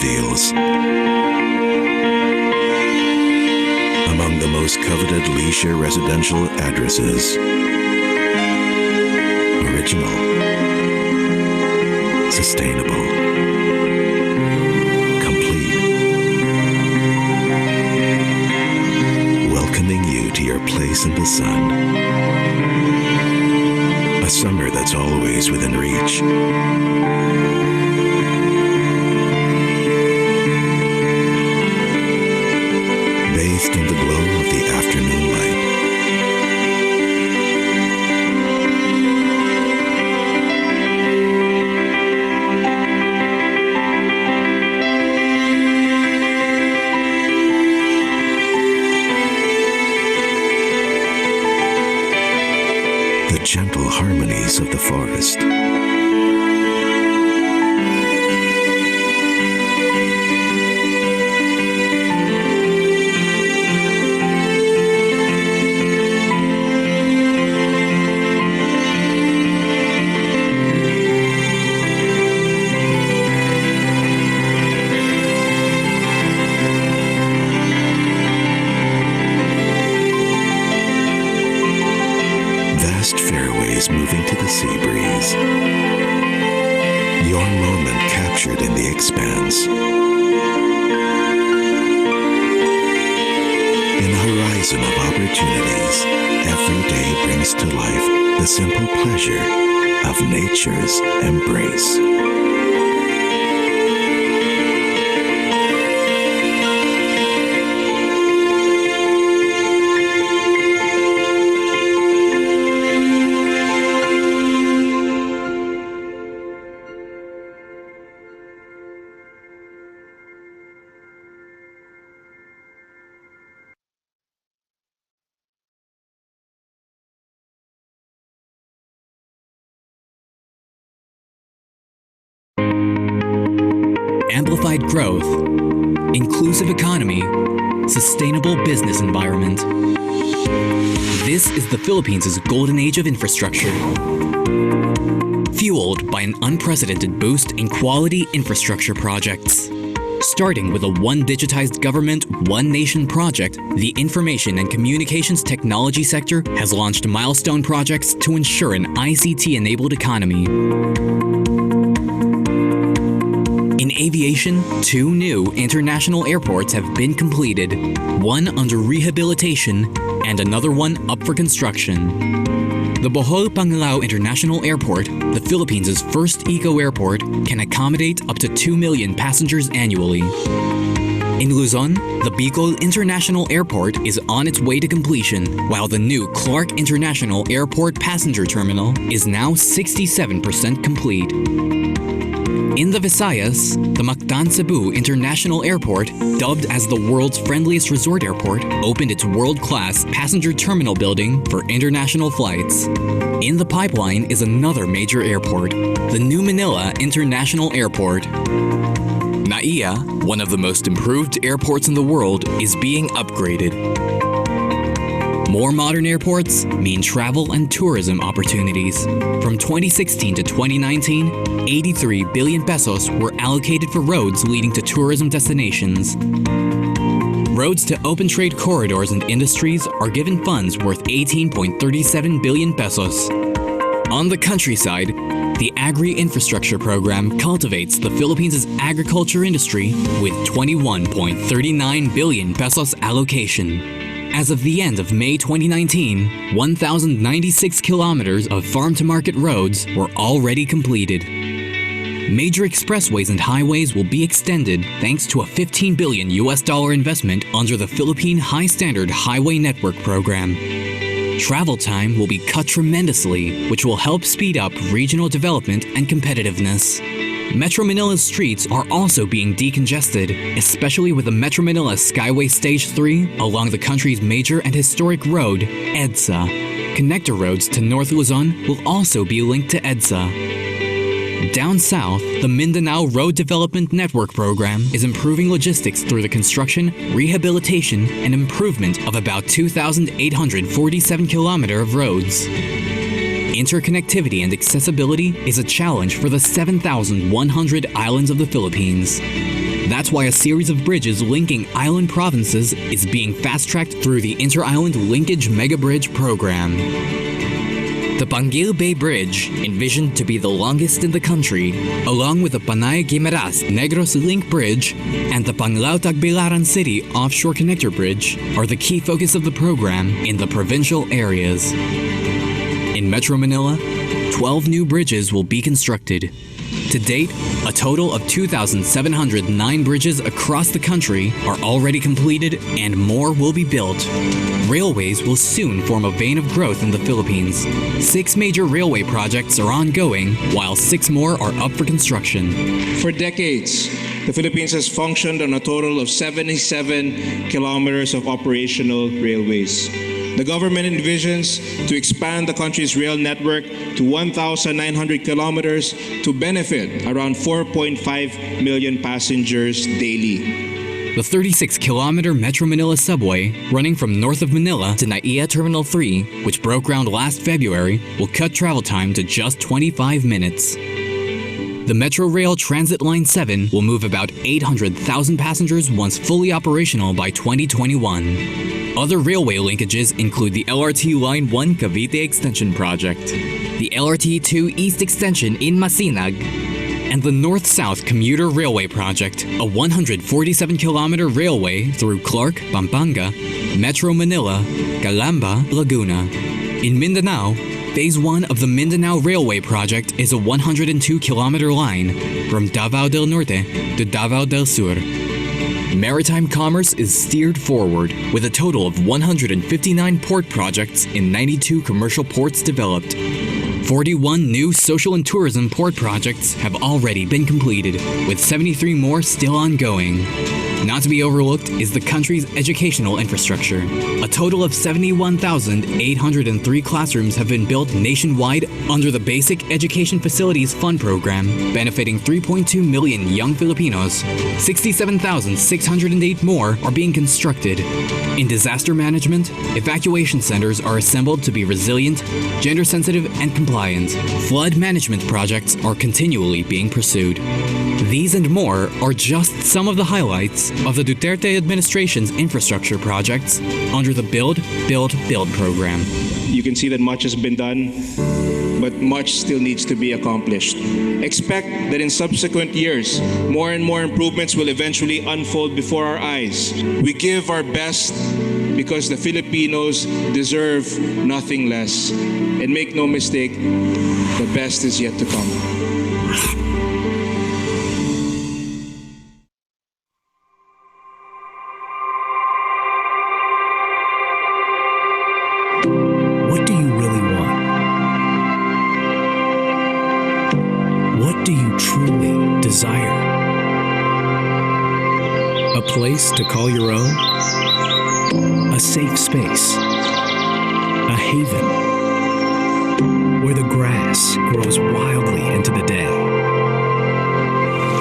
deals. Among the most coveted leisure residential addresses. Original. Sustainable. Complete. Welcoming you to your place in the sun. A summer that's always within reach. Bathed in the glow of the afternoon light. The gentle harmonies of the forest. Fairways moving to the sea breeze. Your moment captured in the expanse. In a horizon of opportunities, every day brings to life the simple pleasure of nature's embrace. Amplified growth, inclusive economy, sustainable business environment. This is the Philippines' golden age of infrastructure. Fueled by an unprecedented boost in quality infrastructure projects. Starting with a One Digitized Government, One Nation project, the information and communications technology sector has launched milestone projects to ensure an ICT-enabled economy. In aviation, 2 new international airports have been completed, one under rehabilitation and another one up for construction. The Bohol-Panglao International Airport, the Philippines' first eco-airport, can accommodate up to 2 million passengers annually. In Luzon, the Bicol International Airport is on its way to completion, while the new Clark International Airport Passenger Terminal is now 67% complete. In the Visayas, the Mactan Cebu International Airport, dubbed as the world's friendliest resort airport, opened its world-class passenger terminal building for international flights. In the pipeline is another major airport, the New Manila International Airport. NAIA, one of the most improved airports in the world, is being upgraded. More modern airports mean travel and tourism opportunities. From 2016 to 2019, 83 billion pesos were allocated for roads leading to tourism destinations. Roads to open trade corridors and industries are given funds worth 18.37 billion pesos. On the countryside, the Agri-Infrastructure Program cultivates the Philippines' agriculture industry with 21.39 billion pesos allocation. As of the end of May 2019, 1,096 kilometers of farm-to-market roads were already completed. Major expressways and highways will be extended thanks to a $15 billion investment under the Philippine High Standard Highway Network Program. Travel time will be cut tremendously, which will help speed up regional development and competitiveness. Metro Manila's streets are also being decongested, especially with the Metro Manila Skyway Stage 3 along the country's major and historic road, EDSA. Connector roads to North Luzon will also be linked to EDSA. Down south, the Mindanao Road Development Network Program is improving logistics through the construction, rehabilitation, and improvement of about 2,847 kilometers of roads. Interconnectivity and accessibility is a challenge for the 7,100 islands of the Philippines. That's why a series of bridges linking island provinces is being fast-tracked through the Inter-Island Linkage Mega Bridge program. The Panguil Bay Bridge, envisioned to be the longest in the country, along with the Panay Guimaras Negros Link Bridge and the Panglao Tagbilaran City Offshore Connector Bridge, are the key focus of the program in the provincial areas. In Metro Manila, 12 new bridges will be constructed. To date, a total of 2,709 bridges across the country are already completed and more will be built. Railways will soon form a vein of growth in the Philippines. 6 major railway projects are ongoing, while 6 more are up for construction. For decades, the Philippines has functioned on a total of 77 kilometers of operational railways. The government envisions to expand the country's rail network to 1,900 kilometers to benefit around 4.5 million passengers daily. The 36-kilometer Metro Manila subway, running from north of Manila to NAIA Terminal 3, which broke ground last February, will cut travel time to just 25 minutes. The Metro Rail Transit Line 7 will move about 800,000 passengers once fully operational by 2021. Other railway linkages include the LRT Line 1 Cavite Extension Project, the LRT 2 East Extension in Masinag, and the North-South Commuter Railway Project, a 147-kilometer railway through Clark, Pampanga, Metro Manila, Calamba, Laguna. In Mindanao, Phase 1 of the Mindanao Railway Project is a 102-kilometer line from Davao del Norte to Davao del Sur. Maritime commerce is steered forward with a total of 159 port projects in 92 commercial ports developed. 41 new social and tourism port projects have already been completed, with 73 more still ongoing. Not to be overlooked is the country's educational infrastructure. A total of 71,803 classrooms have been built nationwide under the Basic Education Facilities Fund Program, benefiting 3.2 million young Filipinos. 67,608 more are being constructed. In disaster management, evacuation centers are assembled to be resilient, gender-sensitive, and compliant. Flood management projects are continually being pursued. These and more are just some of the highlights of the Duterte administration's infrastructure projects under the Build, Build, Build program. You can see that much has been done, but much still needs to be accomplished. Expect that in subsequent years, more and more improvements will eventually unfold before our eyes. We give our best because the Filipinos deserve nothing less. And make no mistake, the best is yet to come. What do you really want? What do you truly desire? A place to call your own? A safe space? A haven? Where the grass grows wildly into the day?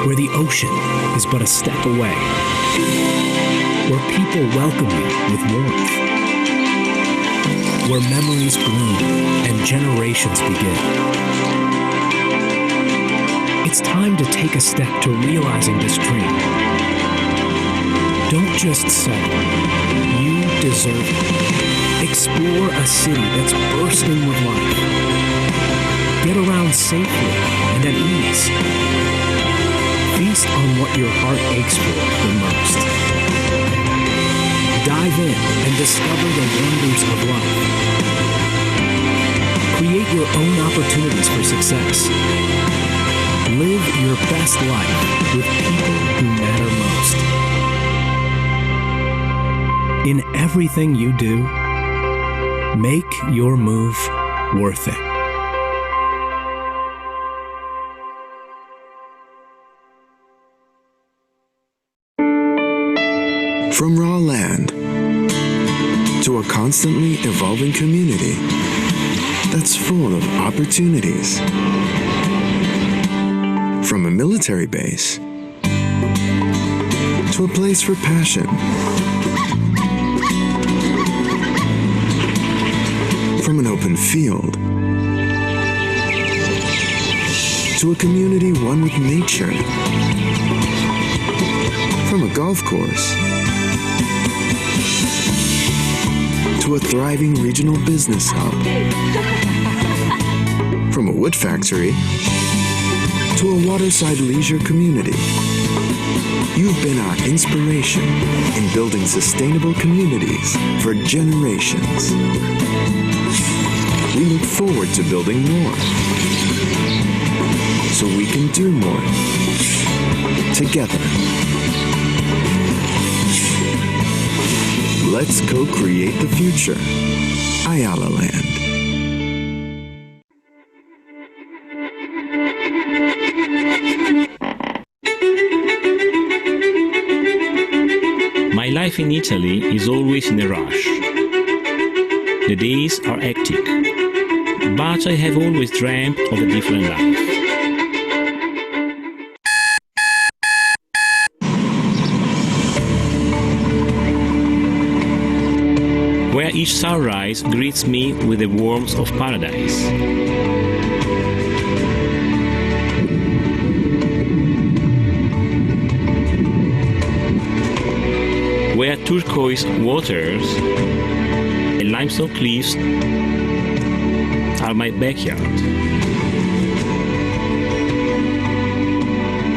Where the ocean is but a step away? Where people welcome you with warmth? Where memories bloom and generations begin. It's time to take a step to realizing this dream. Don't just settle. You deserve it. Explore a city that's bursting with life. Get around safely and at ease. Feast on what your heart aches for the most. Dive in and discover the wonders of life. Create your own opportunities for success. Live your best life with people who matter most. In everything you do, make your move worth it. From raw land to a constantly evolving community that's full of opportunities. From a military base to a place for passion. From an open field to a community one with nature. From a golf course to a thriving regional business hub. From a wood factory to a waterside leisure community. You've been our inspiration in building sustainable communities for generations. We look forward to building more so we can do more together. Let's co-create the future. Ayala Land. My life in Italy is always in a rush. The days are hectic, but I have always dreamt of a different life. Where each sunrise greets me with the warmth of paradise. Where turquoise waters and limestone cliffs are my backyard.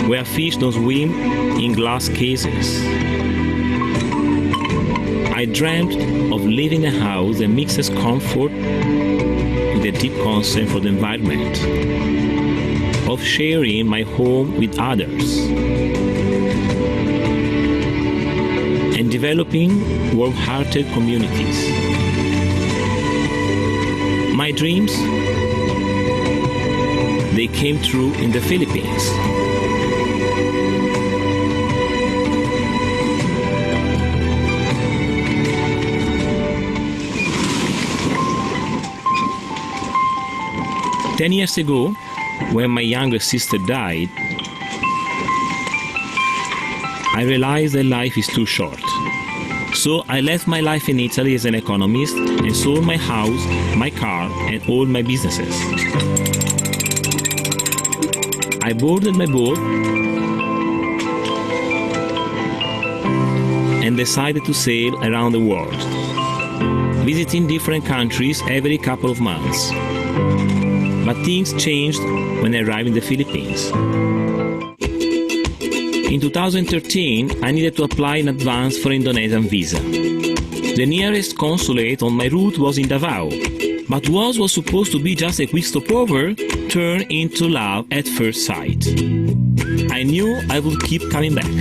Where fish don't swim in glass cases. I dreamt of living in a house that mixes comfort with a deep concern for the environment, of sharing my home with others, and developing warm-hearted communities. My dreams, they came true in the Philippines. Ten years ago, when my younger sister died, I realized that life is too short. So I left my life in Italy as an economist and sold my house, my car, and all my businesses. I boarded my boat and decided to sail around the world, visiting different countries every couple of months. But things changed when I arrived in the Philippines. In 2013, I needed to apply in advance for Indonesian visa. The nearest consulate on my route was in Davao, but what was supposed to be just a quick stopover turned into love at first sight. I knew I would keep coming back.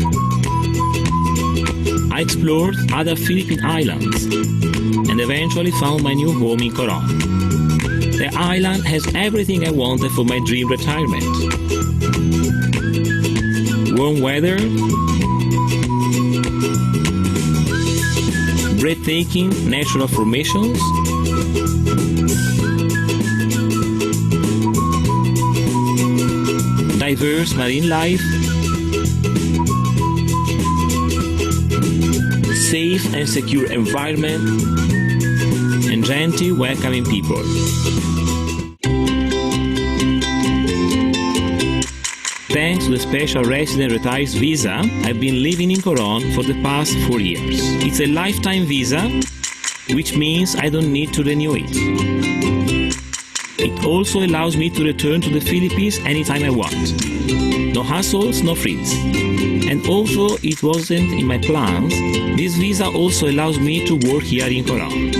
I explored other Philippine islands and eventually found my new home in Coron. The island has everything I wanted for my dream retirement. Warm weather, breathtaking natural formations, diverse marine life, safe and secure environment, and gentle, welcoming people. Thanks to the special resident retirees visa, I've been living in Coron for the past 4 years. It's a lifetime visa, which means I don't need to renew it. It also allows me to return to the Philippines anytime I want. No hassles, no frills. And although it wasn't in my plans, this visa also allows me to work here in Coron.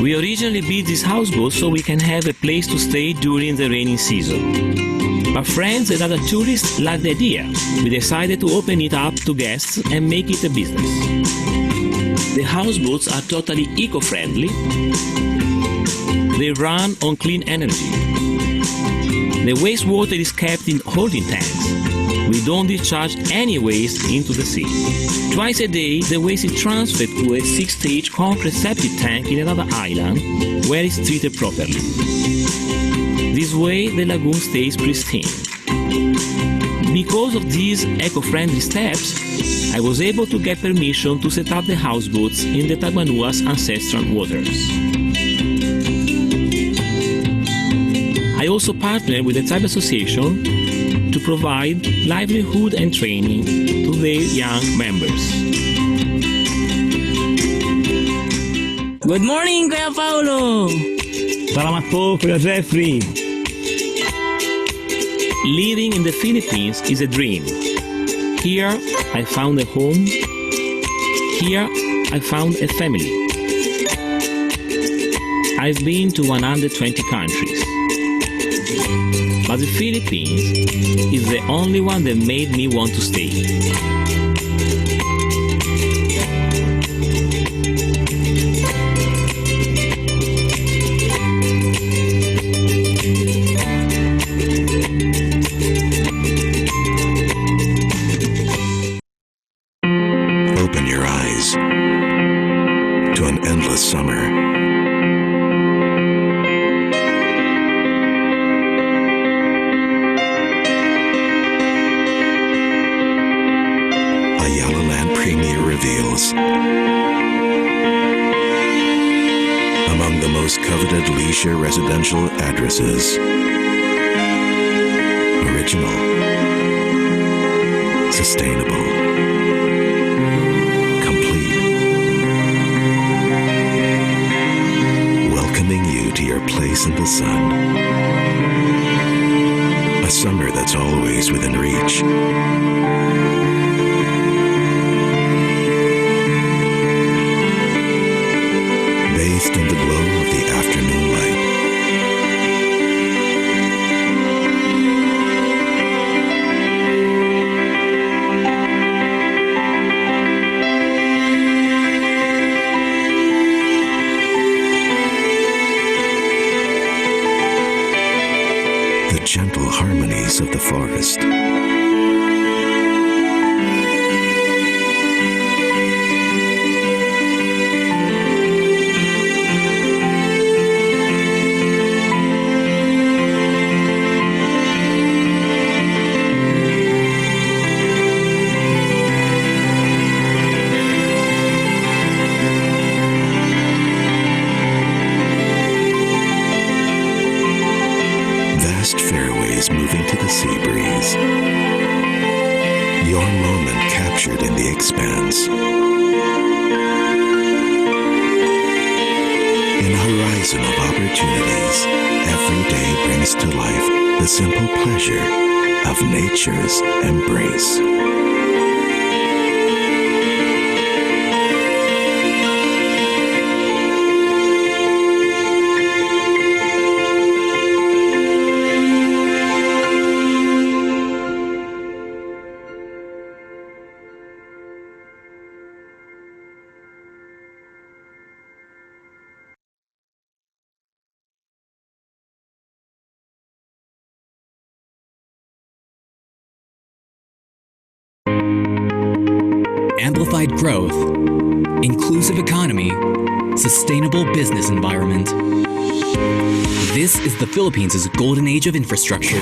We originally built this houseboat so we can have a place to stay during the rainy season. But friends and other tourists liked the idea. We decided to open it up to guests and make it a business. The houseboats are totally eco-friendly. They run on clean energy. The wastewater is kept in holding tanks. We don't discharge any waste into the sea. Twice a day, the waste is transferred to a 6-stage concrete septic tank in another island, where it's treated properly. This way, the lagoon stays pristine. Because of these eco-friendly steps, I was able to get permission to set up the houseboats in the Tagmanua's ancestral waters. I also partnered with the tribe association to provide livelihood and training to their young members. Good morning, Kuya Paulo! Salamat po, Kuya Jeffrey. Living in the Philippines is a dream. Here, I found a home. Here, I found a family. I've been to 120 countries. But the Philippines is the only one that made me want to stay. Open your eyes to an endless summer. Ayala Land Premier reveals among the most coveted leisure residential addresses. Original, sustainable, complete, welcoming you to your place in the sun. A summer that's always within reach. Bathed in the glow of the afternoon light. The gentle harmonies of the forest. Vast fairways moving to the sea breeze. Your moment captured in the expanse. In a horizon of opportunities, every day brings to life the simple pleasure of nature's embrace. Amplified growth, inclusive economy, sustainable business environment. This is the Philippines' golden age of infrastructure.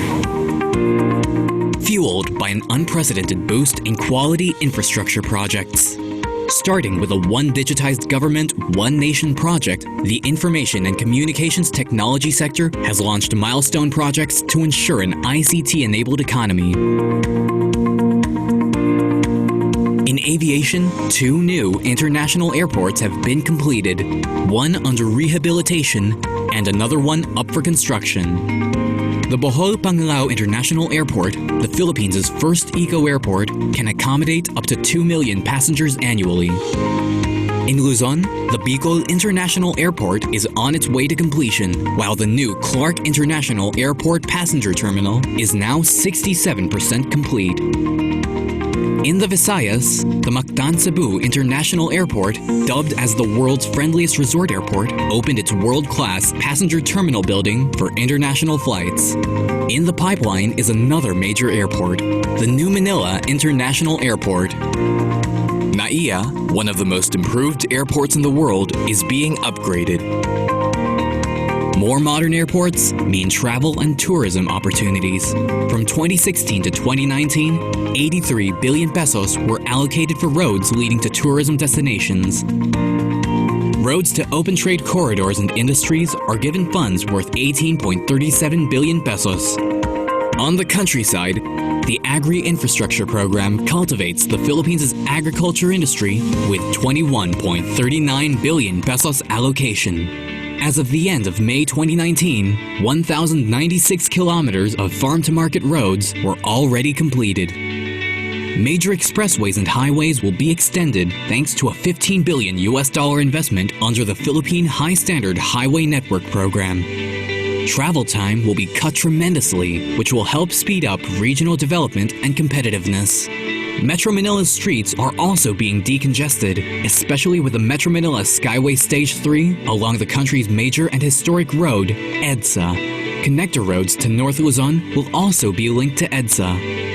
Fueled by an unprecedented boost in quality infrastructure projects. Starting with a One Digitized Government, One Nation project, the information and communications technology sector has launched milestone projects to ensure an ICT-enabled economy. In aviation, 2 new international airports have been completed, one under rehabilitation and another one up for construction. The Bohol Panglao International Airport, the Philippines' first eco-airport, can accommodate up to 2 million passengers annually. In Luzon, the Bicol International Airport is on its way to completion, while the new Clark International Airport passenger terminal is now 67% complete. In the Visayas, the Mactan Cebu International Airport, dubbed as the world's friendliest resort airport, opened its world-class passenger terminal building for international flights. In the pipeline is another major airport, the New Manila International Airport. NAIA, one of the most improved airports in the world, is being upgraded. More modern airports mean travel and tourism opportunities. From 2016 to 2019, 83 billion pesos were allocated for roads leading to tourism destinations. Roads to open trade corridors and industries are given funds worth 18.37 billion pesos. On the countryside, The Agri-Infrastructure Program cultivates the Philippines' agriculture industry with 21.39 billion pesos allocation. As of the end of May 2019, 1,096 kilometers of farm-to-market roads were already completed. Major expressways and highways will be extended thanks to a $15 billion investment under the Philippine High Standard Highway Network Program. Travel time will be cut tremendously, which will help speed up regional development and competitiveness. Metro Manila's streets are also being decongested, especially with the Metro Manila Skyway Stage 3 along the country's major and historic road, EDSA. Connector roads to North Luzon will also be linked to EDSA.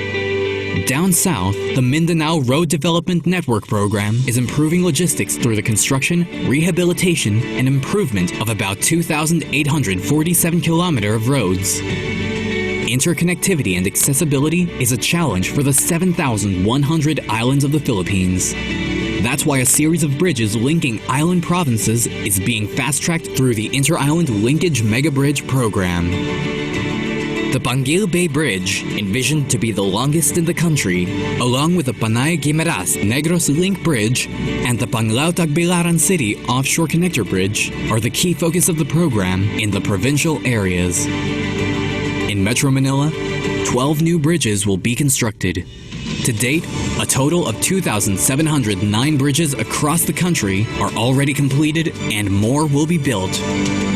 Down south, the Mindanao Road Development Network Program is improving logistics through the construction, rehabilitation, and improvement of about 2,847 kilometers of roads. Interconnectivity and accessibility is a challenge for the 7,100 islands of the Philippines. That's why a series of bridges linking island provinces is being fast-tracked through the Inter-Island Linkage Mega Bridge Program. The Panguil Bay Bridge, envisioned to be the longest in the country, along with the Panay-Guimaras Negros Link Bridge and the Panglao-Tagbilaran City Offshore Connector Bridge, are the key focus of the program in the provincial areas. In Metro Manila, 12 new bridges will be constructed. To date, a total of 2,709 bridges across the country are already completed and more will be built.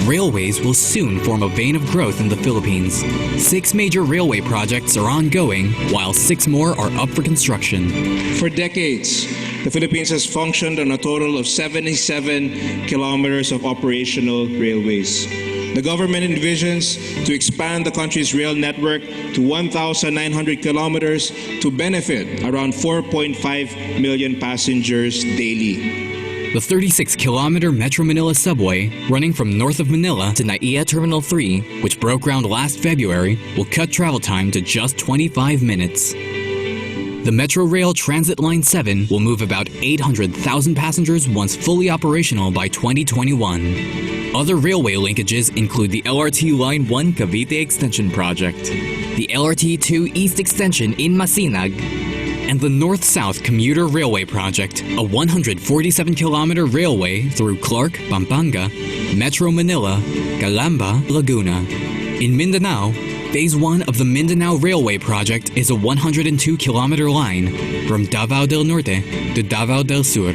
Railways will soon form a vein of growth in the Philippines. 6 major railway projects are ongoing, while 6 more are up for construction. For decades, the Philippines has functioned on a total of 77 kilometers of operational railways. The government envisions to expand the country's rail network to 1,900 kilometers to benefit around 4.5 million passengers daily. The 36-kilometer Metro Manila subway, running from north of Manila to NAIA Terminal 3, which broke ground last February, will cut travel time to just 25 minutes. The Metro Rail Transit Line 7 will move about 800,000 passengers once fully operational by 2021. Other railway linkages include the LRT Line 1 Cavite Extension Project, the LRT 2 East Extension in Masinag, and the North-South Commuter Railway Project, a 147-kilometer railway through Clark, Pampanga, Metro Manila, Calamba, Laguna. In Mindanao, Phase 1 of the Mindanao Railway Project is a 102-kilometer line from Davao del Norte to Davao del Sur.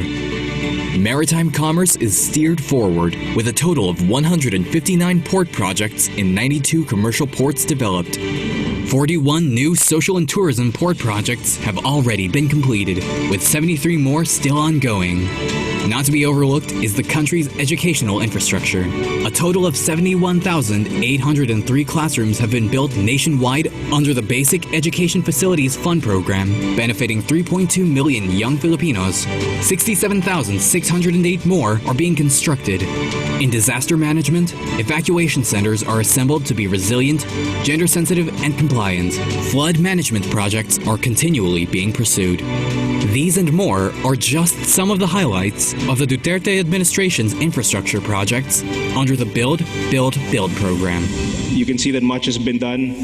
Maritime commerce is steered forward with a total of 159 port projects in 92 commercial ports developed. 41 new social and tourism port projects have already been completed, with 73 more still ongoing. Not to be overlooked is the country's educational infrastructure. A total of 71,803 classrooms have been built nationwide under the Basic Education Facilities Fund Program, benefiting 3.2 million young Filipinos. 67,608 more are being constructed. In disaster management, evacuation centers are assembled to be resilient, gender-sensitive, and compliant. Flood management projects are continually being pursued. These and more are just some of the highlights of the Duterte administration's infrastructure projects under the Build, Build, Build program. You can see that much has been done,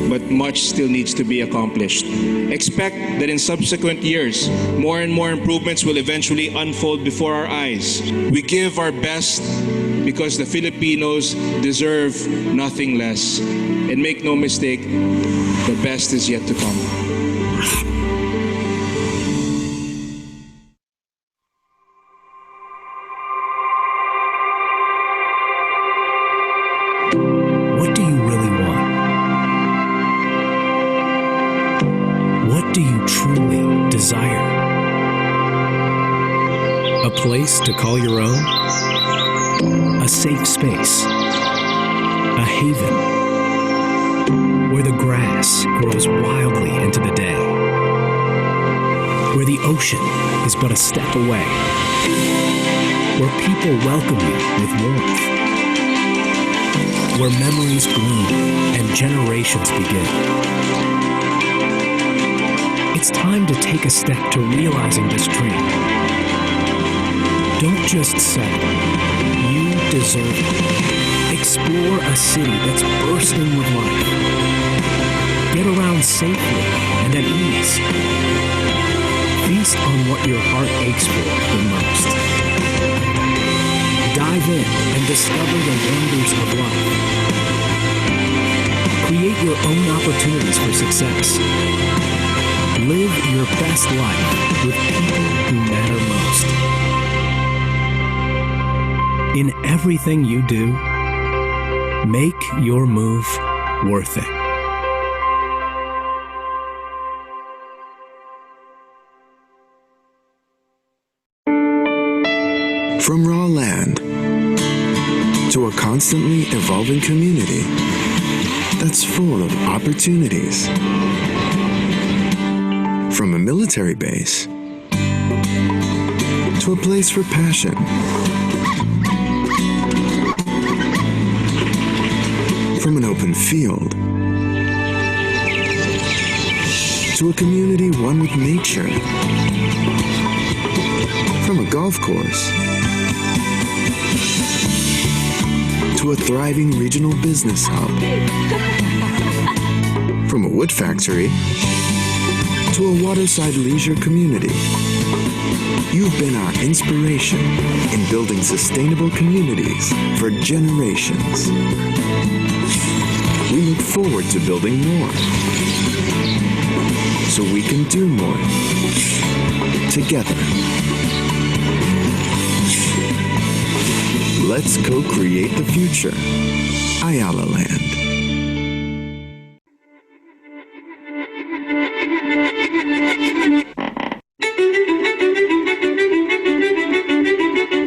but much still needs to be accomplished. Expect that in subsequent years, more and more improvements will eventually unfold before our eyes. We give our best because the Filipinos deserve nothing less. And make no mistake, the best is yet to come. What do you really want? What do you truly desire? A place to call your own? A safe space? A haven? Where the grass grows wildly into the day? Where the ocean is but a step away? Where people welcome you with warmth? Where memories bloom and generations begin. It's time to take a step to realizing this dream. Don't just settle. You deserve it. Explore a city that's bursting with life. Get around safely and at ease. Feast on what your heart aches for the most. Dive in and discover the wonders of life. Create your own opportunities for success. Live your best life with people who matter most. In everything you do, make your move worth it. From raw land to a constantly evolving community that's full of opportunities. From a military base to a place for passion. From an open field to a community one with nature. From a golf course to a thriving regional business hub. From a wood factory to a waterside leisure community. You've been our inspiration in building sustainable communities for generations. We look forward to building more so we can do more together. Let's co-create the future. Ayala Land.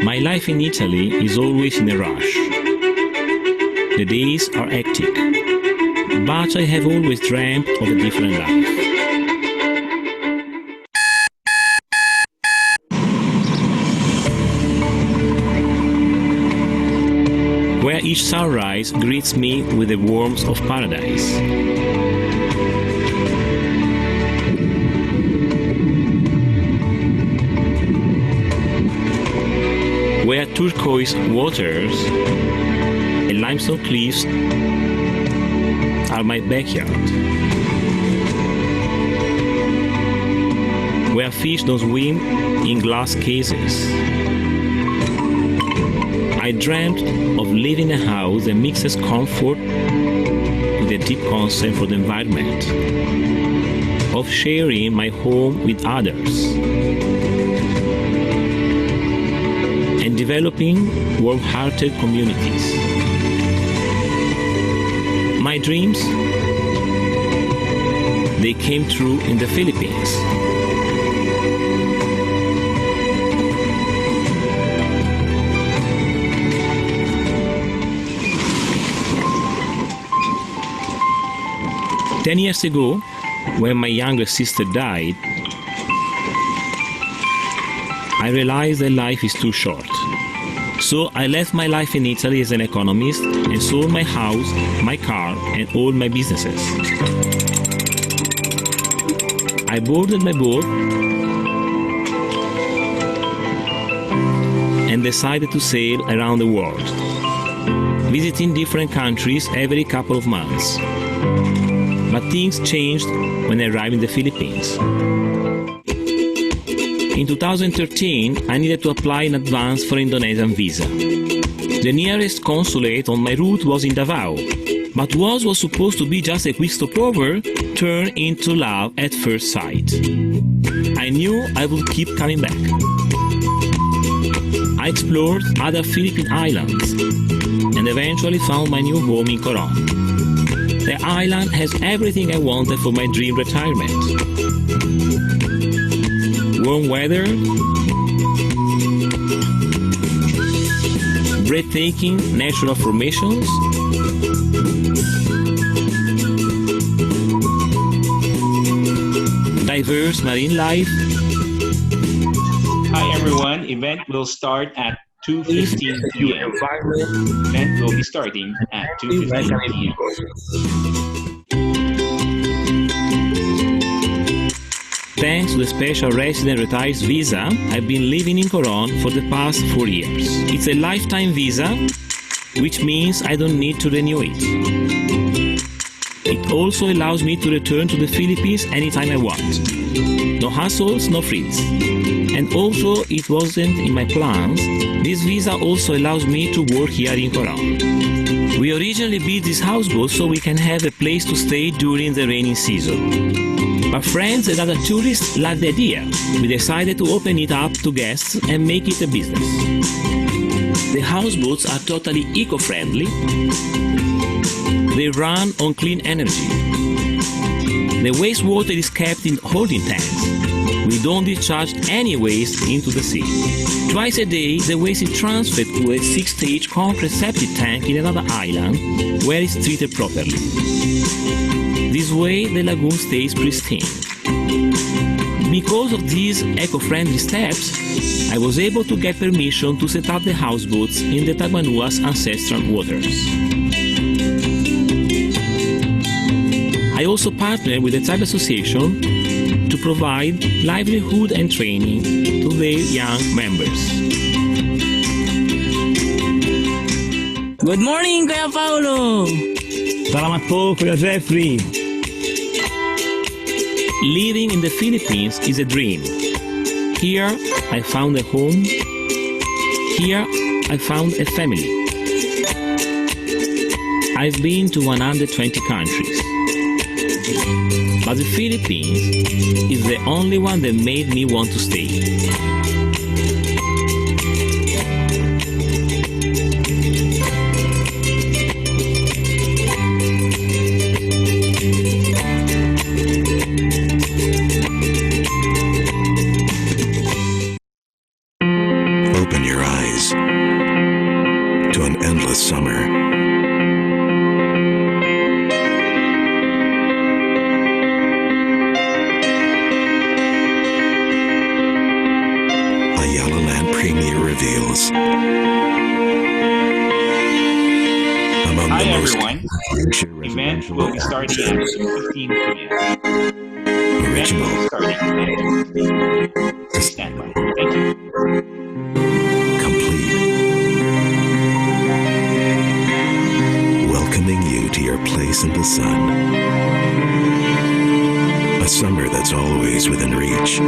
My life in Italy is always in a rush. The days are hectic, but I have always dreamt of a different life. Where each sunrise greets me with the warmth of paradise. Where turquoise waters and limestone cliffs are my backyard. Where fish don't swim in glass cases. I dreamt of living in a house that mixes comfort with a deep concern for the environment, of sharing my home with others, and developing warm-hearted communities. My dreams, they came true in the Philippines. Ten years ago, when my younger sister died, I realized that life is too short. So I left my life in Italy as an economist and sold my house, my car, and all my businesses. I boarded my boat and decided to sail around the world, visiting different countries every couple of months. But things changed when I arrived in the Philippines. In 2013, I needed to apply in advance for Indonesian visa. The nearest consulate on my route was in Davao, but what was supposed to be just a quick stopover turned into love at first sight. I knew I would keep coming back. I explored other Philippine islands and eventually found my new home in Coron. The island has everything I wanted for my dream retirement. Warm weather, breathtaking natural formations, diverse marine life. Hi everyone, event will start at 2:15 p.m. Event will be starting at 2:15 p.m. Thanks to the special resident retirees visa, I've been living in Coron for the past 4 years. It's a lifetime visa, which means I don't need to renew it. It It also allows me to return to the Philippines anytime I want. No hassles, no frills. And although it wasn't in my plans, this visa also allows me to work here in Coron. We originally built this houseboat so we can have a place to stay during the rainy season. But friends and other tourists liked the idea. We decided to open it up to guests and make it a business. The houseboats are totally eco-friendly. They run on clean energy. The wastewater is kept in holding tanks. We don't discharge any waste into the sea. Twice a day, the waste is transferred to a 6-stage concrete septic tank in another island, where it's treated properly. This way, the lagoon stays pristine. Because of these eco-friendly steps, I was able to get permission to set up the houseboats in the Tagmanua's ancestral waters. I also partnered with the tribe association to provide livelihood and training to their young members. Good morning, Kuya Paulo! Salamat po, Kuya Jeffrey! Living in the Philippines is a dream. Here, I found a home. Here, I found a family. I've been to 120 countries. But the Philippines is the only one that made me want to stay. Open your eyes to an endless summer. Ayala Land Premier reveals among Hi the most everyone. future Event residential will be starting at 2:15 p.m. Event will original be starting at 2:15 p.m. Please stand by. Thank you. complete, welcoming you to your place in the sun. A summer that's always within reach.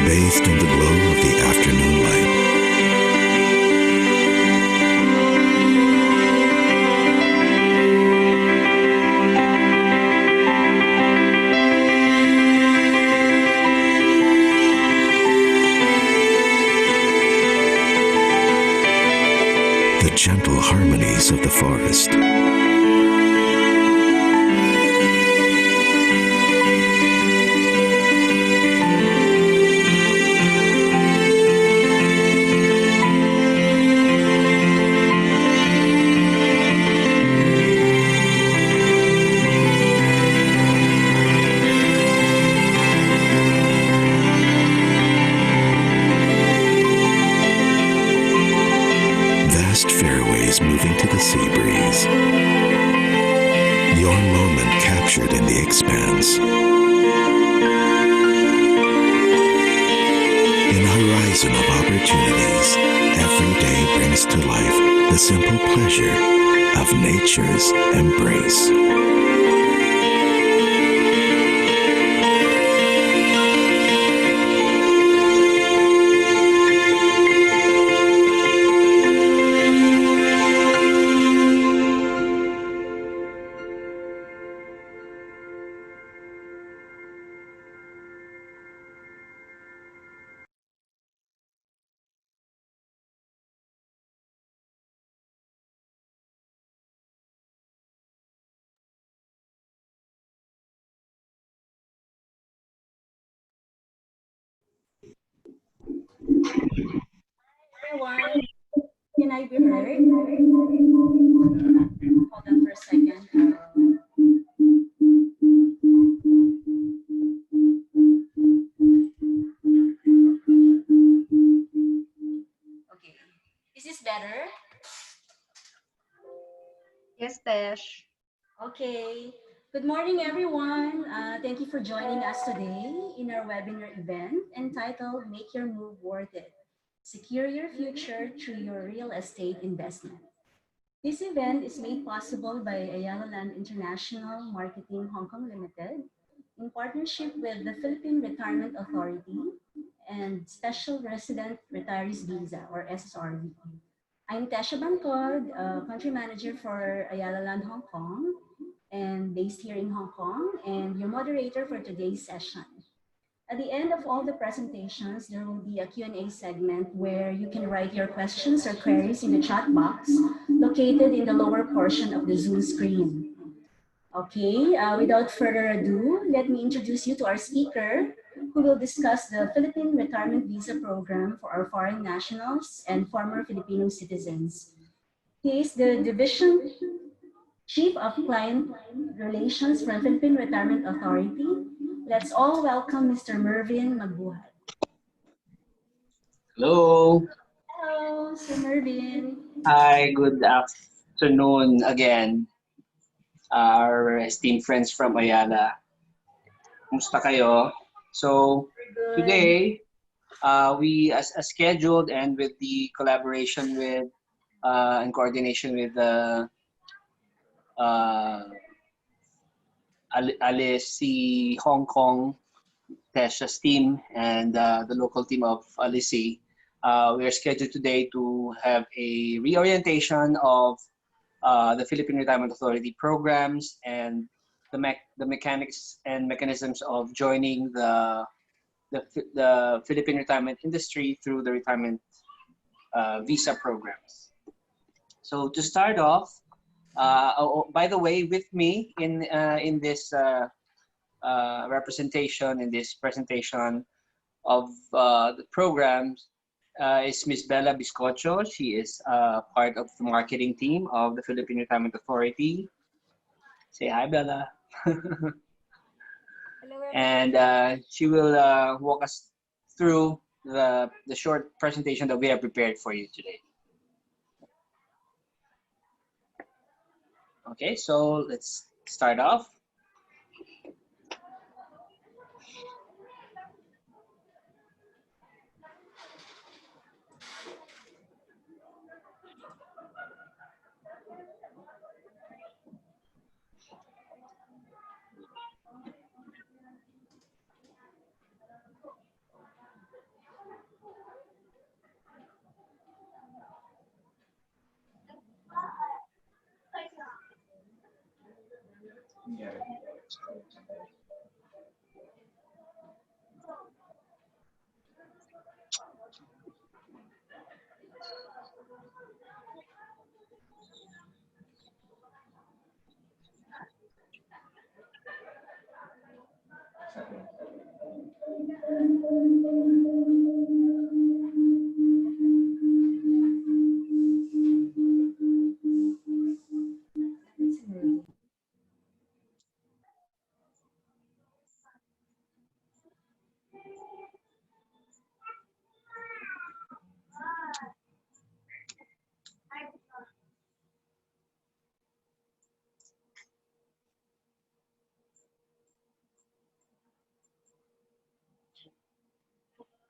Bathed in the glow of the afternoon light. The gentle harmonies of the forest. Vast fairways moving to the sea breeze. Your moment captured in the expanse. In a horizon of opportunities, every day brings to life the simple pleasure of nature's embrace. Everyone, can I be heard? Hold on for a second. Okay, is this better? Yes, Tesh. Okay. Good morning, everyone. Thank you for joining us today in our webinar event entitled Make Your Move Worth It, Secure your future through your real estate investment. This event is made possible by Ayala Land International Marketing Hong Kong Limited in partnership with the Philippine Retirement Authority and Special Resident Retirees Visa or SRRV. I'm Tasha Bangkod, Country Manager for Ayala Land Hong Kong and based here in Hong Kong and your moderator for today's session. At the end of all the presentations, there will be a Q&A segment where you can write your questions or queries in the chat box located in the lower portion of the Zoom screen. Okay, without further ado, let me introduce you to our speaker who will discuss the Philippine Retirement Visa Program for our foreign nationals and former Filipino citizens. He is the Division Chief of Client Relations from Philippine Retirement Authority. Let's all welcome Mr. Mervin Magbuhat. Hello. Hello, Sir Mervin. Hi, good afternoon again, our esteemed friends from Ayala. Kumusta kayo? So, today, we, as scheduled and with the collaboration with and coordination with the Alice Hong Kong, Tesha's team, and the local team of Alice. We are scheduled today to have a reorientation of the Philippine Retirement Authority programs and the mechanics and mechanisms of joining the Philippine retirement industry through the retirement visa programs. So to start off, by the way, with me in this representation in this presentation of the programs is Ms. Bella Biscocho. She is part of the marketing team of the Philippine Retirement Authority. Say hi, Bella. Hello, And she will walk us through the short presentation that we have prepared for you today. Okay, so let's start off.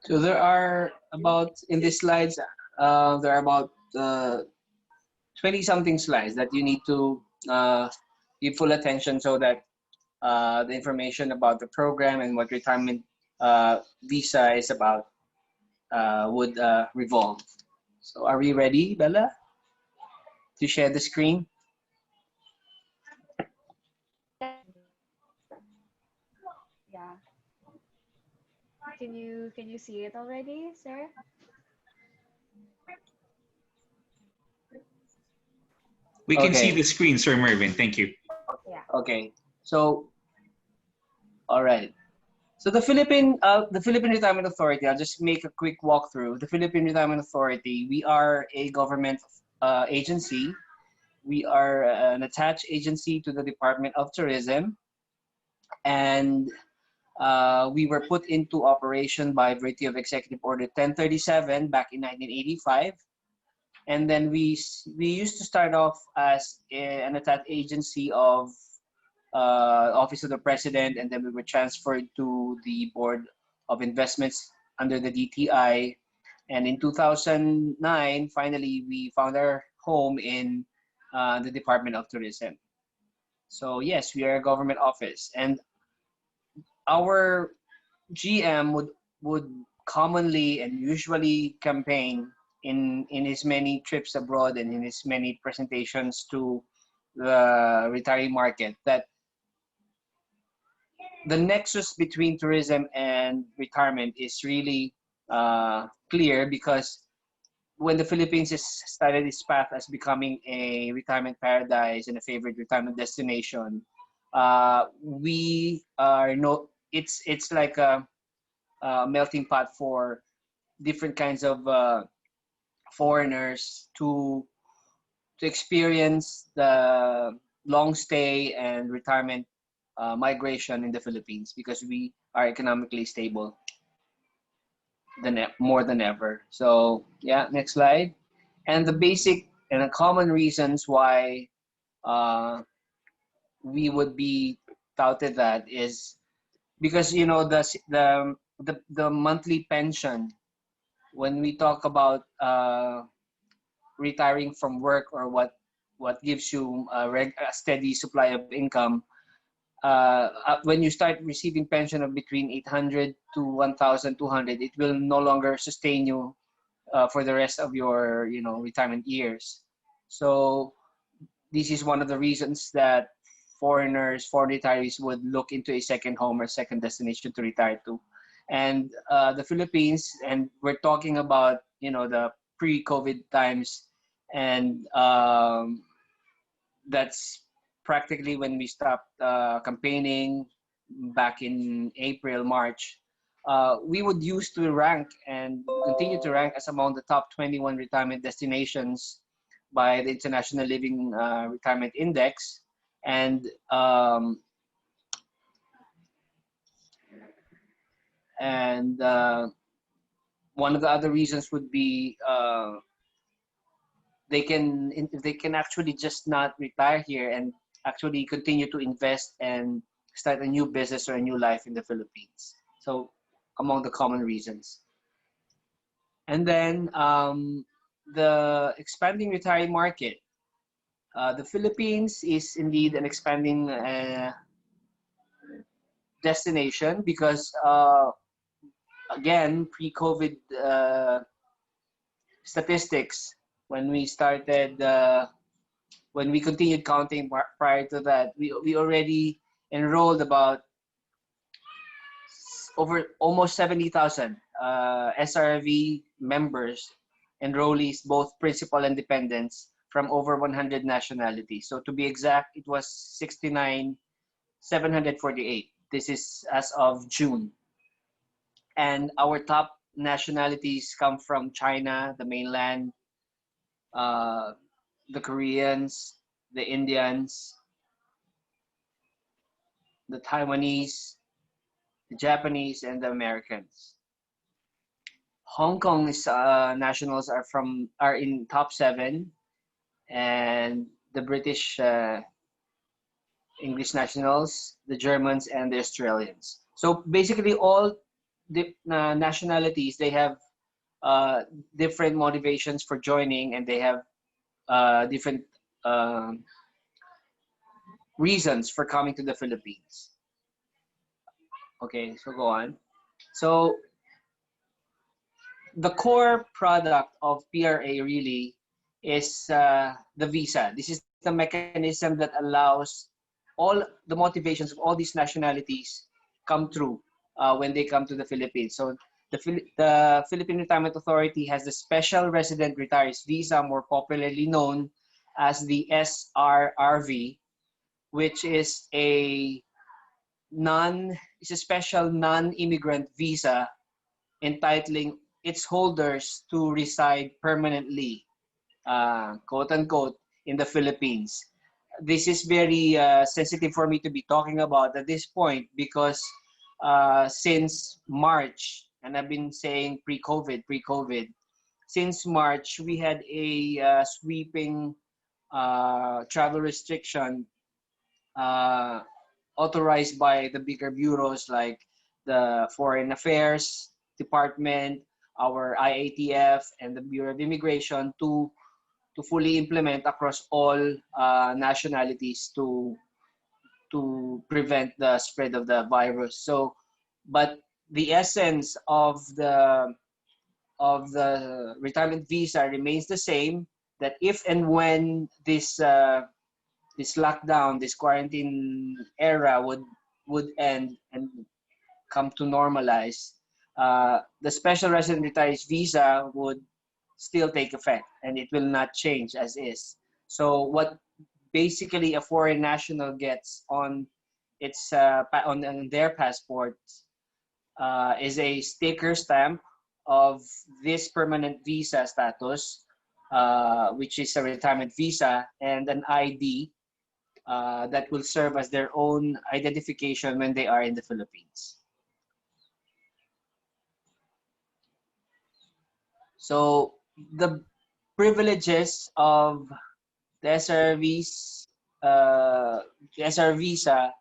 So there are about, in these slides, there are about 20 something slides that you need to give full attention so that the information about the program and what retirement visa is about would revolve. So are we ready, Bella, to share the screen? Yeah. Can you see it already, sir? We can see the screen, Sir Mervin. Thank you. Yeah. Okay. So, all right. So the Philippine Retirement Authority, I'll just make a quick walkthrough. The Philippine Retirement Authority, we are a government agency. We are an attached agency to the Department of Tourism. And we were put into operation by virtue of Executive Order 1037 back in 1985. And then we used to start off as an attached agency of Office of the President, and then we were transferred to the Board of Investments under the DTI. And in 2009, finally, we found our home in the Department of Tourism. So yes, we are a government office, and our GM would commonly and usually campaign in his many trips abroad and in his many presentations to the retiree market that the nexus between tourism and retirement is really clear, because when the Philippines is started its path as becoming a retirement paradise and a favorite retirement destination, we are no. It's like a melting pot for different kinds of foreigners to experience the long stay and retirement migration in the Philippines, because we are economically stable more than ever. So yeah, next slide. And the basic and the common reasons why uh, we would be touted that is because the monthly pension, when we talk about retiring from work, or what gives you a steady supply of income, when you start receiving pension of between 800 to 1,200, it will no longer sustain you for the rest of your retirement years. So this is one of the reasons that foreign retirees would look into a second home or second destination to retire to. And the Philippines, and we're talking about the pre-COVID times, and that's practically when we stopped campaigning back in April, March. We would used to rank and continue to rank as among the top 21 retirement destinations by the International Living Retirement Index. And one of the other reasons would be they can actually just not retire here and actually continue to invest and start a new business or a new life in the Philippines. So among the common reasons. And then the expanding retiree market. The Philippines is indeed an expanding destination, because again, pre-COVID statistics, when we started, when we continued counting prior to that, we already enrolled about over almost 70,000 SRRV members, enrollees, both principal and dependents, from over 100 nationalities. So to be exact, it was 69,748. This is as of June. And our top nationalities come from China, the mainland, the Koreans, the Indians, the Taiwanese, the Japanese, and the Americans. Hong Kong's nationals are in top 7, and the British English nationals, the Germans, and the Australians. So basically, all the nationalities, they have different motivations for joining, and they have different reasons for coming to the Philippines. Okay, so go on. So the core product of PRA really is the visa. This is the mechanism that allows all the motivations of all these nationalities come true when they come to the Philippines. So the Philippine Retirement Authority has the Special Resident Retirees Visa, more popularly known as the SRRV, which is a special non-immigrant visa entitling its holders to reside permanently, quote unquote, in the Philippines. This is very sensitive for me to be talking about at this point, because since March, and I've been saying pre-COVID, since March, we had a sweeping travel restriction authorized by the bigger bureaus like the Foreign Affairs Department, our IATF and the Bureau of Immigration to fully implement across all nationalities to prevent the spread of the virus. So, but the essence of the retirement visa remains the same. That if and when this lockdown, this quarantine era would end and come to normalize, the special resident retirees visa would still take effect and it will not change as is. So what basically a foreign national gets on its on their passports is a sticker stamp of this permanent visa status, which is a retirement visa, and an ID that will serve as their own identification when they are in the Philippines. So the privileges of the SRV's SR visa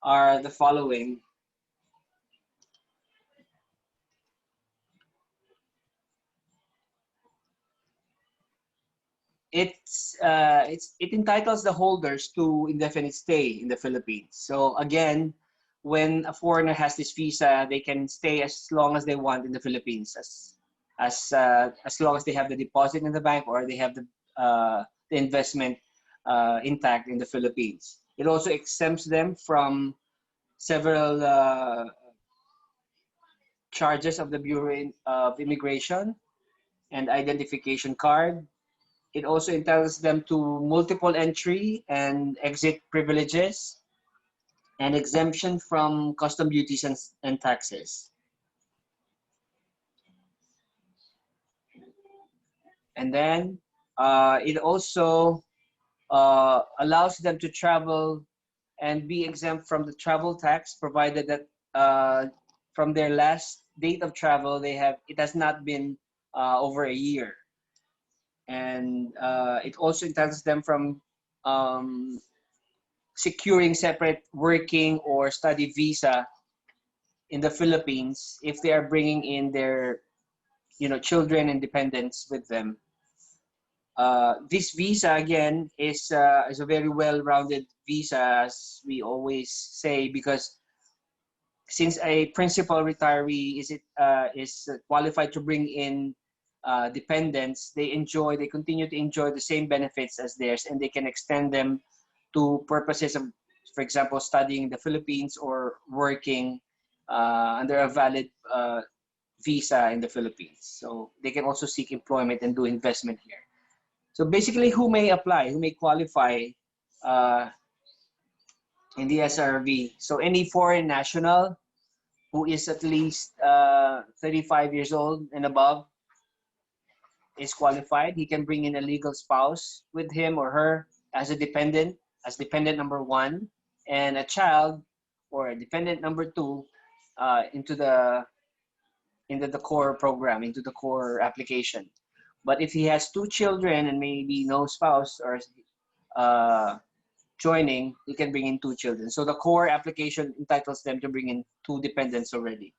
are the following. It entitles the holders to indefinite stay in the Philippines. So again, when a foreigner has this visa, they can stay as long as they want in the Philippines, as long as they have the deposit in the bank or they have the investment intact in the Philippines. It also exempts them from several charges of the Bureau of Immigration and identification card. It also entitles them to multiple entry and exit privileges and exemption from custom duties and taxes. And then it also allows them to travel and be exempt from the travel tax, provided that from their last date of travel, it has not been over a year. And it also entitles them from securing separate working or study visa in the Philippines if they are bringing in their children and dependents with them. This visa again is a very well-rounded visa, as we always say, because since a principal retiree is qualified to bring in dependents, they continue to enjoy the same benefits as theirs, and they can extend them to purposes of, for example, studying in the Philippines or working under a valid visa in the Philippines. So they can also seek employment and do investment here. So basically, who may apply, who may qualify in the SRRV? So any foreign national who is at least 35 years old and above is qualified. He can bring in a legal spouse with him or her as a dependent, as dependent number one, and a child or a dependent number two into the core program, into the core application. But if he has two children and maybe no spouse or joining, he can bring in two children. So the core application entitles them to bring in two dependents already.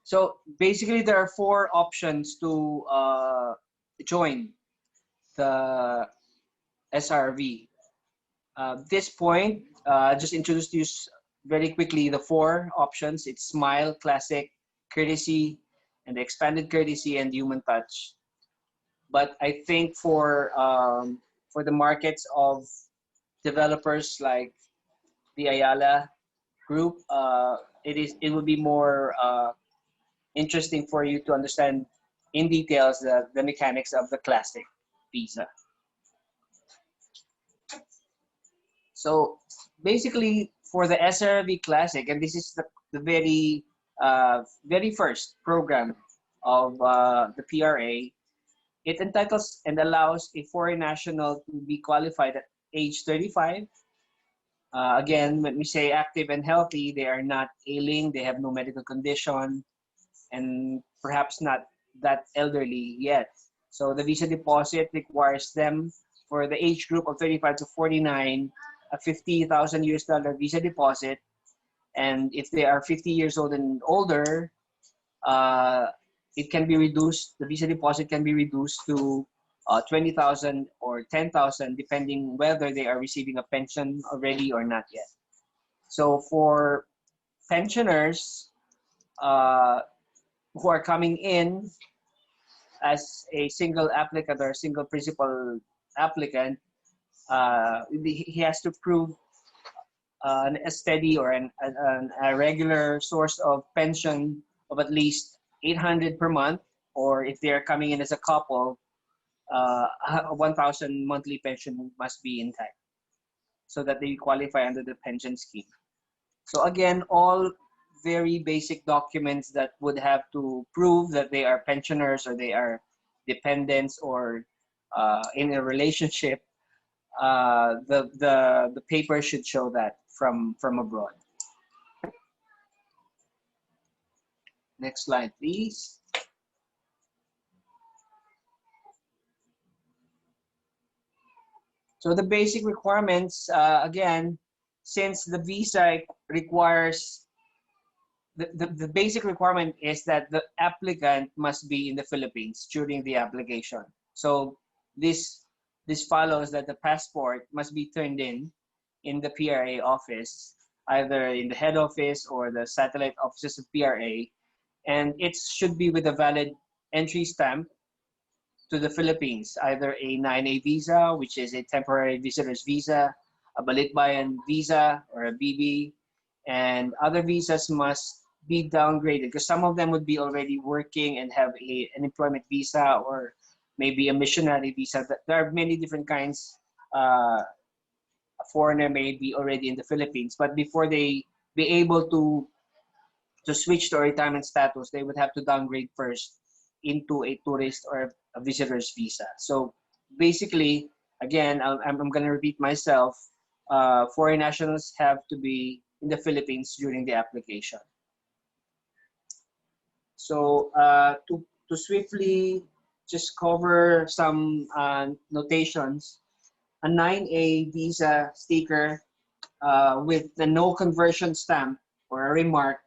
So basically, there are four options to join the SRV. This point, just introduce you very quickly the four options. It's Smile, Classic, Courtesy, and Expanded Courtesy and Human Touch. But I think for the markets of developers like the Ayala group, it would be more interesting for you to understand in details the mechanics of the Classic visa. So basically, for the SRRV Classic, and this is the very first program of the PRA, it entitles and allows a foreign national to be qualified at age 35. Again, when we say active and healthy, they are not ailing, they have no medical condition, and perhaps not that elderly yet. So the visa deposit requires them, for the age group of 35 to 49, a $50,000 visa deposit, And if they are 50 years old and older, it can be reduced, the visa deposit can be reduced to 20,000 or 10,000, depending whether they are receiving a pension already or not yet. So for pensioners who are coming in as a single applicant or a single principal applicant, he has to prove a steady or a regular source of pension of at least 800 per month, or if they are coming in as a couple, 1,000 monthly pension must be intact so that they qualify under the pension scheme. So again, all very basic documents that would have to prove that they are pensioners or they are dependents or in a relationship. The paper should show that from abroad. Next slide, please. So the basic requirements, again, since the visa requires, the basic requirement is that the applicant must be in the Philippines during the application. So this follows that the passport must be turned in the PRA office, either in the head office or the satellite offices of PRA, and it should be with a valid entry stamp to the Philippines, either a 9A visa, which is a temporary visitor's visa, a Balitbayan visa, or a BB, and other visas must be downgraded because some of them would be already working and have an employment visa or maybe a missionary visa. There are many different kinds. A foreigner may be already in the Philippines, but before they be able to switch to a retirement status, they would have to downgrade first into a tourist or a visitor's visa. So basically, again, I'm going to repeat myself, foreign nationals have to be in the Philippines during the application. So to swiftly just cover some notations, a 9A visa sticker with the no conversion stamp or a remark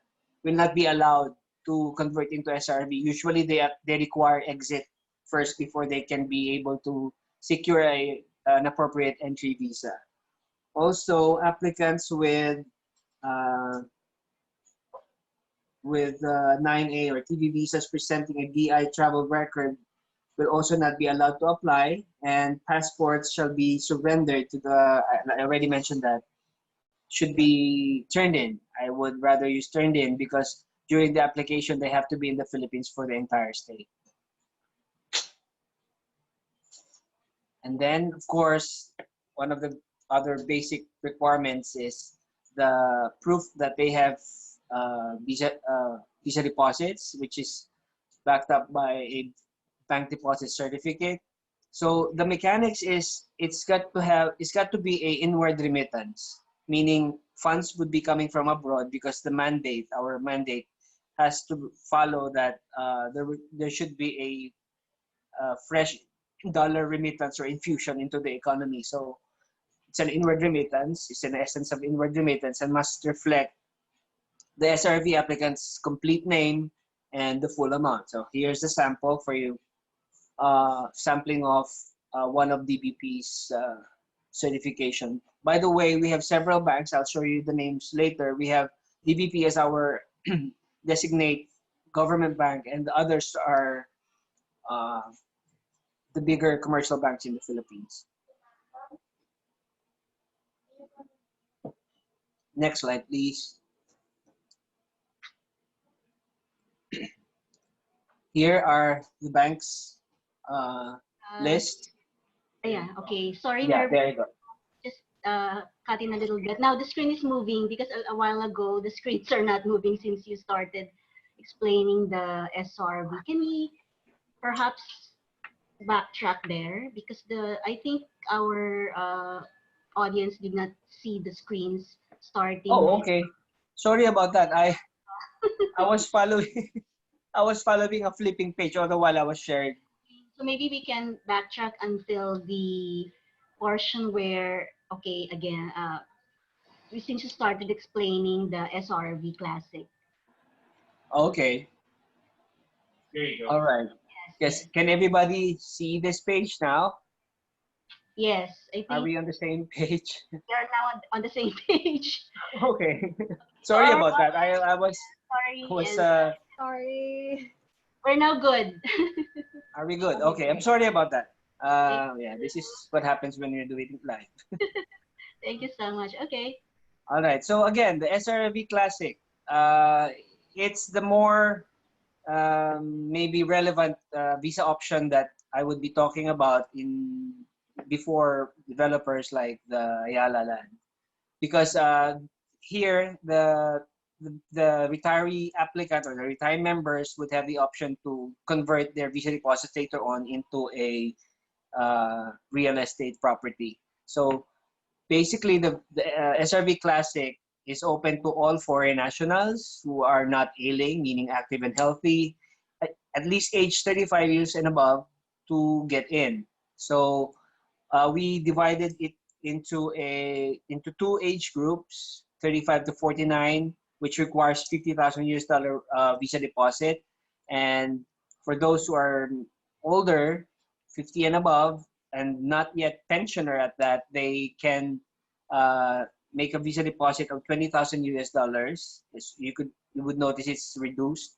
will not be allowed to convert into SRV. Usually they require exit first before they can be able to secure an appropriate entry visa. Also, applicants with 9A or TV visas presenting a DI travel record will also not be allowed to apply, and passports shall be surrendered to the, I already mentioned that, should be turned in. I would rather use turned in because during the application, they have to be in the Philippines for the entire stay. And then, of course, one of the other basic requirements is the proof that they have visa deposits, which is backed up by a bank deposit certificate. So the mechanics is it's got to be a inward remittance, meaning funds would be coming from abroad because our mandate has to follow that there should be a fresh dollar remittance or infusion into the economy. So it's an inward remittance. It's an essence of inward remittance and must reflect the SRV applicant's complete name and the full amount. So here's a sample for you, sampling of one of DBP's certification. By the way, we have several banks. I'll show you the names later. We have DBP as our designate government bank, and the others are the bigger commercial banks in the Philippines. Next slide, please. Here are the banks list. Yeah, okay. Sorry, Yeah, there you go. just cut in a little bit. Now the screen is moving because a while ago the screens are not moving since you started explaining the SRV. Can we perhaps backtrack there because I think our audience did not see the screens starting. Oh, okay. Sorry about that. I was following a flipping page all the while I was sharing. So maybe we can backtrack until the portion where, okay, again, since you started explaining the SRRV Classic. Okay. There you go. All right. Yes. Can everybody see this page now? Yes, I Are think we on the same page? they're now on the same page. Okay. Sorry Our about that. I was sorry was is Sorry. we're now good. Are we good? Okay. I'm sorry about that. Yeah, this is what happens when you're doing it live. Thank you so much. Okay. All right. So again, the SRV Classic. It's the more maybe relevant visa option that I would be talking about in before developers like the Ayala land, because here the retiree applicant or the retiree members would have the option to convert their visa deposits later on into a real estate property. So basically, the SRV Classic is open to all foreign nationals who are not ailing, meaning active and healthy, at least age 35 years and above to get in. So we divided it into two age groups, 35 to 49, which requires 50,000 US dollar visa deposit, and for those who are older, 50 and above, and not yet pensioner at that, they can make a visa deposit of 20,000 US dollars. You would notice it's reduced,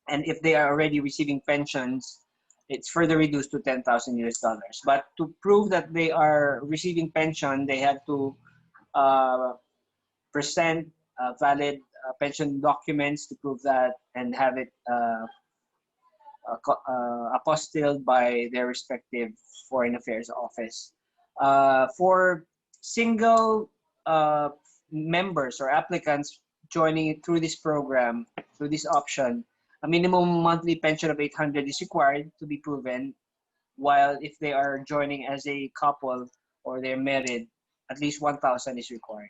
and if they are already receiving pensions, it's further reduced to 10,000 US dollars. But to prove that they are receiving pension, they have to uh, present valid pension documents to prove that and have it apostilled by their respective foreign affairs office. For single members or applicants joining through this program, through this option, a minimum monthly pension of 800 is required to be proven, while if they are joining as a couple or they're married, at least 1,000 is required.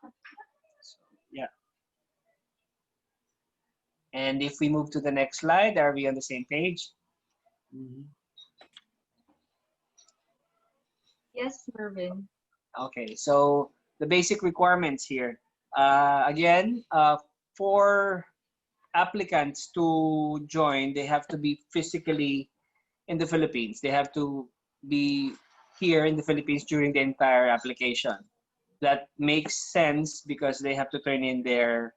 So, yeah. And if we move to the next slide, are we on the same page? Yes, Mervin. Okay, so the basic requirements here. Again, for applicants to join, they have to be physically in the Philippines. They have to be here in the Philippines during the entire application. That makes sense because they have to turn in their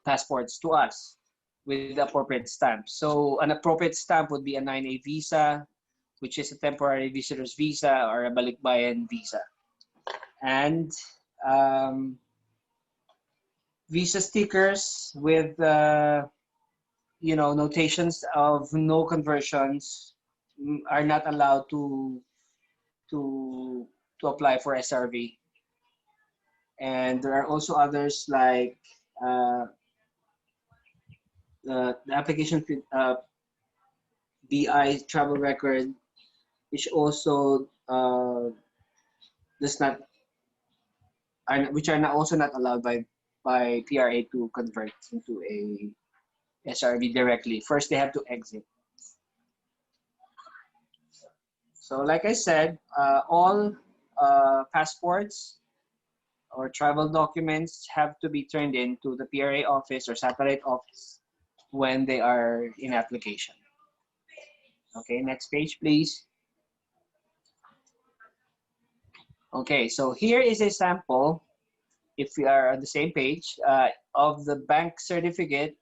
passports to us with the appropriate stamp. So an appropriate stamp would be a 9A visa, which is a temporary visitor's visa or a balikbayan visa. And visa stickers with notations of no conversions are not allowed to to apply for SRV. And there are also others like the application BI travel record, which also does not which are not also not allowed by PRA to convert into a SRV directly. First, they have to exit. So, like I said, all passports or travel documents have to be turned in to the PRA office or satellite office when they are in application. Okay, next page, please. Okay, so here is a sample, if we are on the same page, of the bank certificate,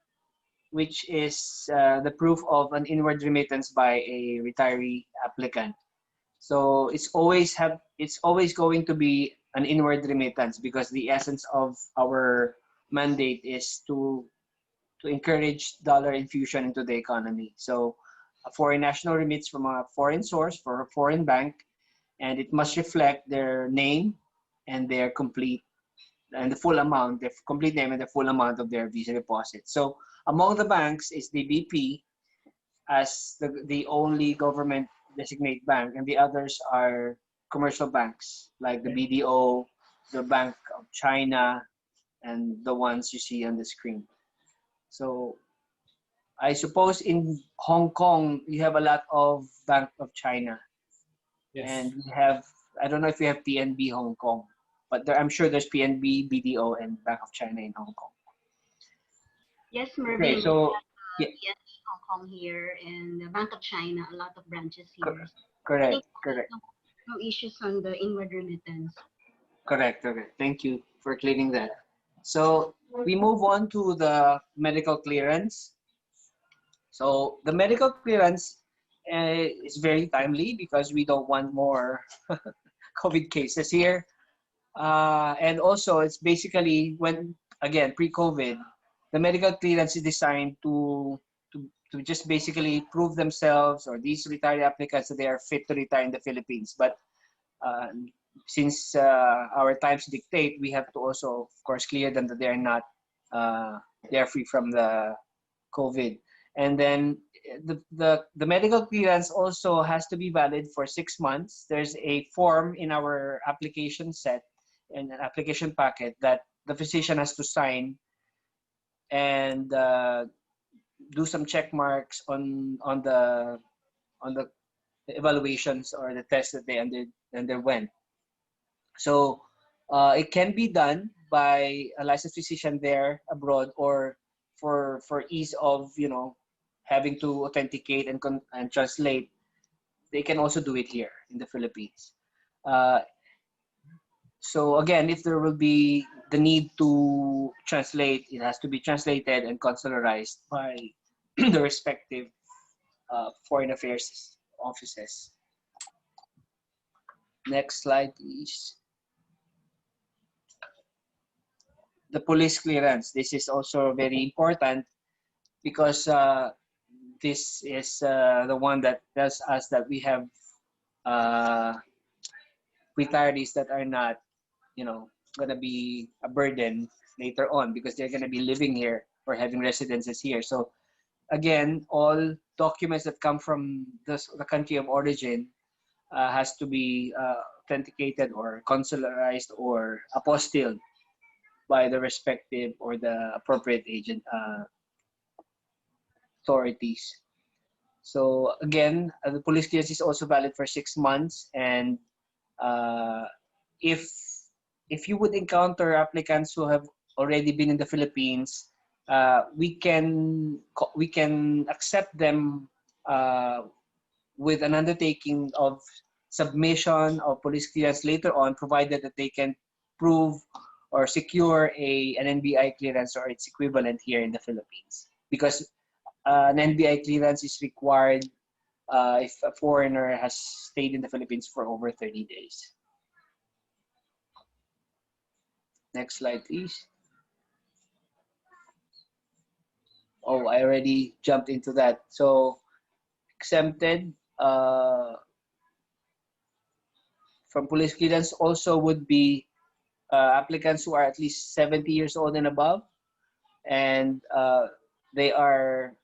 which is the proof of an inward remittance by a retiree applicant. So it's always going to be an inward remittance because the essence of our mandate is to encourage dollar infusion into the economy. So a foreign national remits from a foreign source for a foreign bank, and it must reflect their name and their complete and the full amount, the complete name and the full amount of their visa deposit. So among the banks is the BP as the only government designate bank, and the others are commercial banks like the BDO, the Bank of China, and the ones you see on the screen. So I suppose in Hong Kong you have a lot of Bank of China. Yes. And we have, I don't know if you have PNB Hong Kong. but I'm sure there's PNB, BDO, and Bank of China in Hong Kong. Yes, Mervin. Okay, so yeah, PNB Hong Kong here and the Bank of China, a lot of branches here. I correct, think correct, no issues on the inward remittance. correct. Thank you for clearing that. So we move on to the medical clearance. So the medical clearance is very timely because we don't want more COVID cases here. And also, it's basically when, again, pre-COVID, the medical clearance is designed to just basically prove themselves or these retired applicants that they are fit to retire in the Philippines. But since our times dictate, we have to also, of course, clear them that they are not, they are free from the COVID. And then the medical clearance also has to be valid for 6 months. There's a form in our application set and an application packet that the physician has to sign and do some check marks on the evaluations or the tests that they underwent. So it can be done by a licensed physician there abroad, or for ease of having to authenticate and translate, they can also do it here in the Philippines. So again, if there will be the need to translate, it has to be translated and consularized by the respective foreign affairs offices. Next slide, please. The police clearance. This is also very important because this is the one that tells us that we have retirees that are not, going to be a burden later on because they're going to be living here or having residences here. So again, all documents that come from the country of origin has to be authenticated or consularized or apostilled by the respective or the appropriate agent authorities. So again, the police clearance is also valid for 6 months, and if you would encounter applicants who have already been in the Philippines, we can accept them with an undertaking of submission of police clearance later on, provided that they can prove or secure an NBI clearance or its equivalent here in the Philippines. Because an NBI clearance is required if a foreigner has stayed in the Philippines for over 30 days. Next slide, please. Oh, I already jumped into that. So exempted from police clearance also would be applicants who are at least 70 years old and above, and they are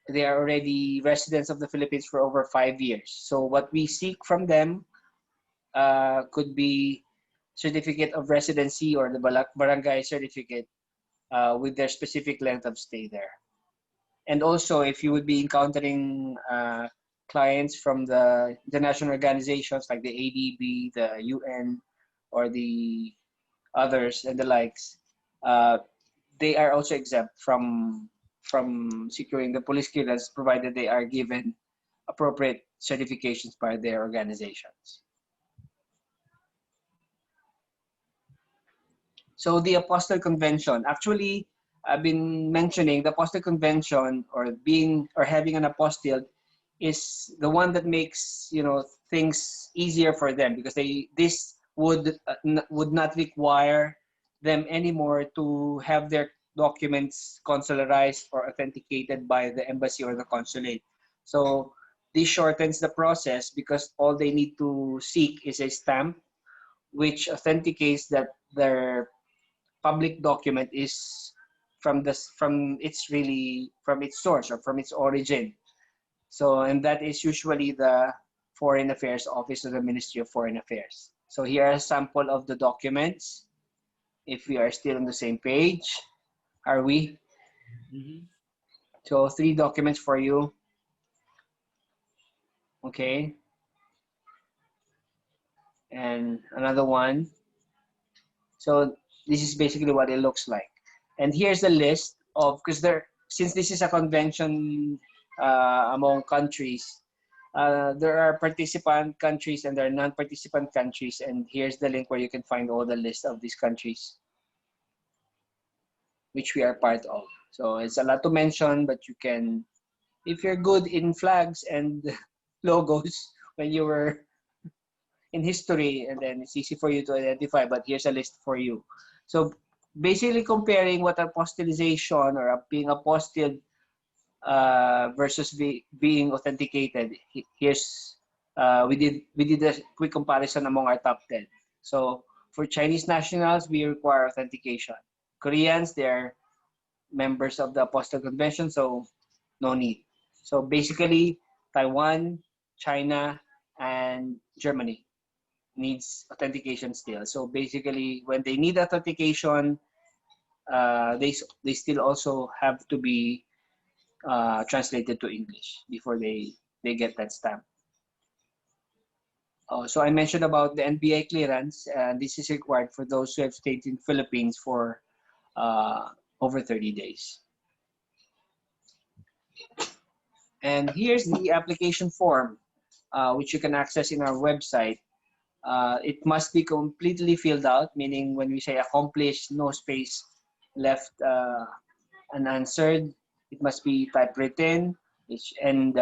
already residents of the Philippines for over 5 years. So what we seek from them could be certificate of residency or the barangay certificate with their specific length of stay there. And also, if you would be encountering clients from the international organizations like the ADB, the UN, or the others and the likes, they are also exempt from securing the police clearance, provided they are given appropriate certifications by their organizations. So the Apostle Convention, actually, I've been mentioning the Apostle Convention or having an apostille is the one that makes things easier for them, because this would not require them anymore to have their documents consularized or authenticated by the embassy or the consulate. So this shortens the process because all they need to seek is a stamp which authenticates that their public document is from its source or from its origin. So, and that is usually the Foreign Affairs Office of the Ministry of Foreign Affairs. So here are a sample of the documents. If we are still on the same page, are we? Mm-hmm. So 3 documents for you. Okay. and another one. So this is basically what it looks like. And here's the list of, because since this is a convention among countries, there are participant countries and there are non-participant countries. And here's the link where you can find all the list of these countries which we are part of. So it's a lot to mention, but you can, if you're good in flags and logos when you were in history, and then it's easy for you to identify, but here's a list for you. So basically comparing what apostillization or being apostilled versus being authenticated. Here's we did a quick comparison among our top 10. So for Chinese nationals, we require authentication. Koreans, they're members of the Apostle Convention, so no need. So basically, Taiwan, China, and Germany needs authentication still. So basically, when they need authentication, they still also have to be translated to English before they get that stamp. So I mentioned about the NBI clearance, and this is required for those who have stayed in Philippines for over 30 days. And here's the application form, which you can access in our website. It must be completely filled out, meaning when we say accomplished, no space left unanswered. It must be typewritten, and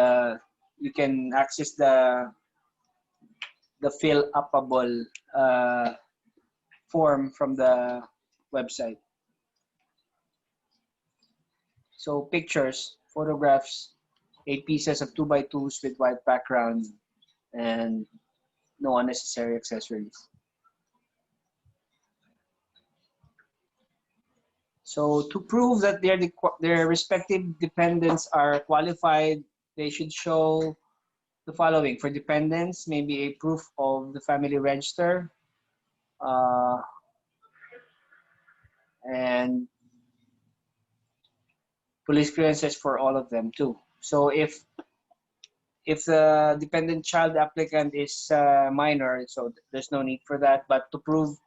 you can access the fill upable form from the website. So pictures, photographs, 8 pieces of 2x2s with white background, and no unnecessary accessories. So to prove that their respective dependents are qualified, they should show the following. For dependents, maybe a proof of the family register, and police clearances for all of them too. So if the dependent child applicant is minor, so there's no need for that. But to prove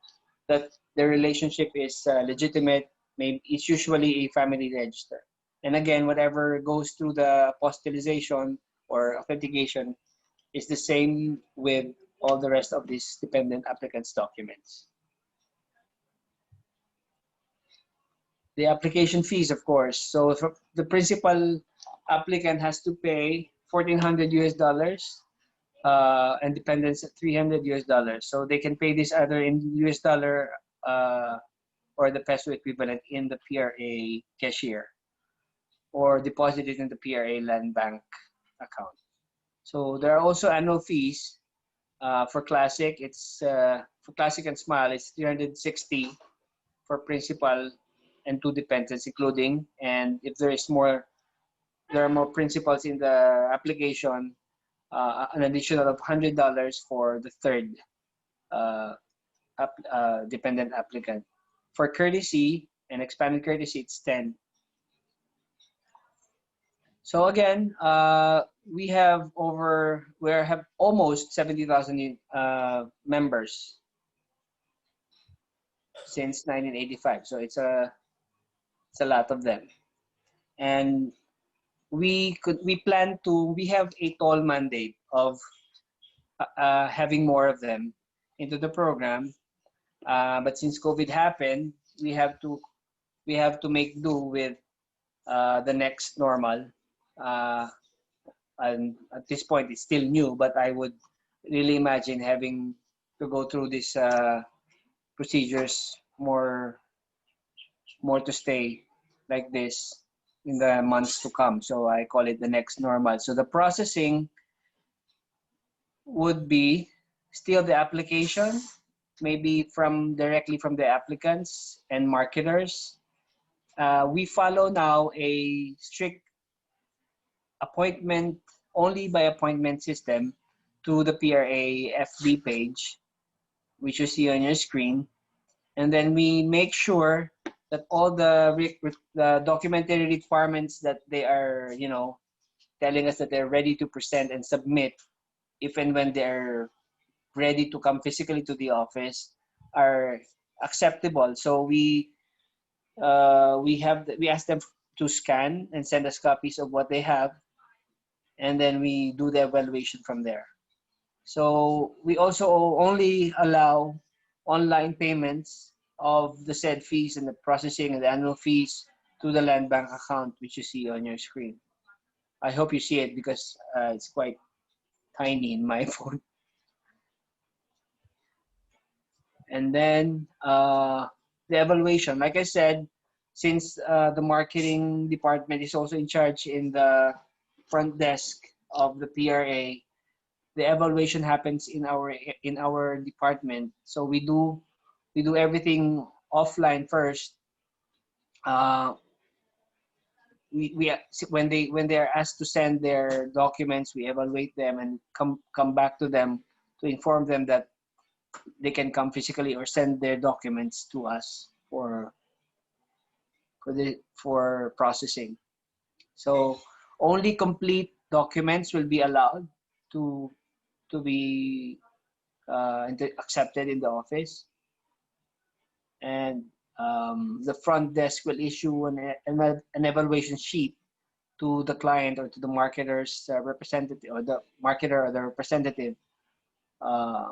that the relationship is legitimate, maybe it's usually a family register. And again, whatever goes through the apostillization or authentication is the same with all the rest of these dependent applicants' documents. The application fees, of course. So if the principal applicant has to pay $1,400 US, and dependents at $300 US. So they can pay this either in US dollar or the peso equivalent in the PRA cashier, or deposit it in the PRA land bank account. So there are also annual fees for Classic. It's for Classic and Smile, it's $360 for principal and 2 dependents, including. And if there are more principals in the application, an additional of $100 for the third dependent applicant. For courtesy and expanded courtesy, it's 10. So again, we have almost 70,000 members since 1985. So it's a lot of them, and we have a tall mandate of having more of them into the program. But since COVID happened, we have to make do with the next normal. And at this point, it's still new, but I would really imagine having to go through these procedures more to stay like this in the months to come. So I call it the next normal. So the processing would be still the application, maybe directly from the applicants and marketers. We follow now a strict only by appointment system to the PRA FB page, which you see on your screen. And then we make sure that all the documentary requirements that they are, telling us that they're ready to present and submit, if and when they're ready to come physically to the office are acceptable. So we ask them to scan and send us copies of what they have, and then we do the evaluation from there. So we also only allow online payments of the said fees and the processing and the annual fees to the land bank account, which you see on your screen. I hope you see it because it's quite tiny in my phone. And then the evaluation, like I said, since the marketing department is also in charge in the front desk of the PRA, the evaluation happens in our department. So we do everything offline first. We when they are asked to send their documents, we evaluate them and come back to them to inform them that they can come physically or send their documents to us for processing. So only complete documents will be allowed to be accepted in the office, and the front desk will issue an evaluation sheet to the client or to the marketer's representative, or the marketer or the representative, uh,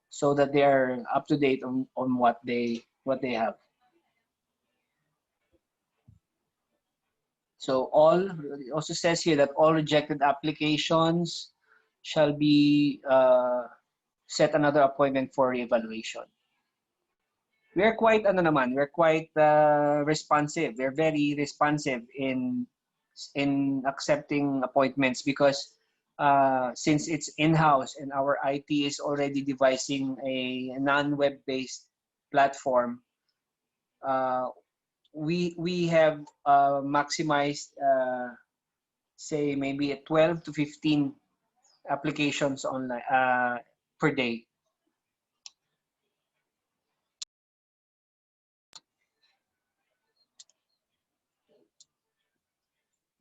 so that they are up to date on what they have. So it also says here that all rejected applications shall be set another appointment for evaluation. We're quite responsive. We're very responsive in accepting appointments because since it's in-house and our IT is already devising a non-web based platform, we have maximized say maybe 12 to 15 applications online per day.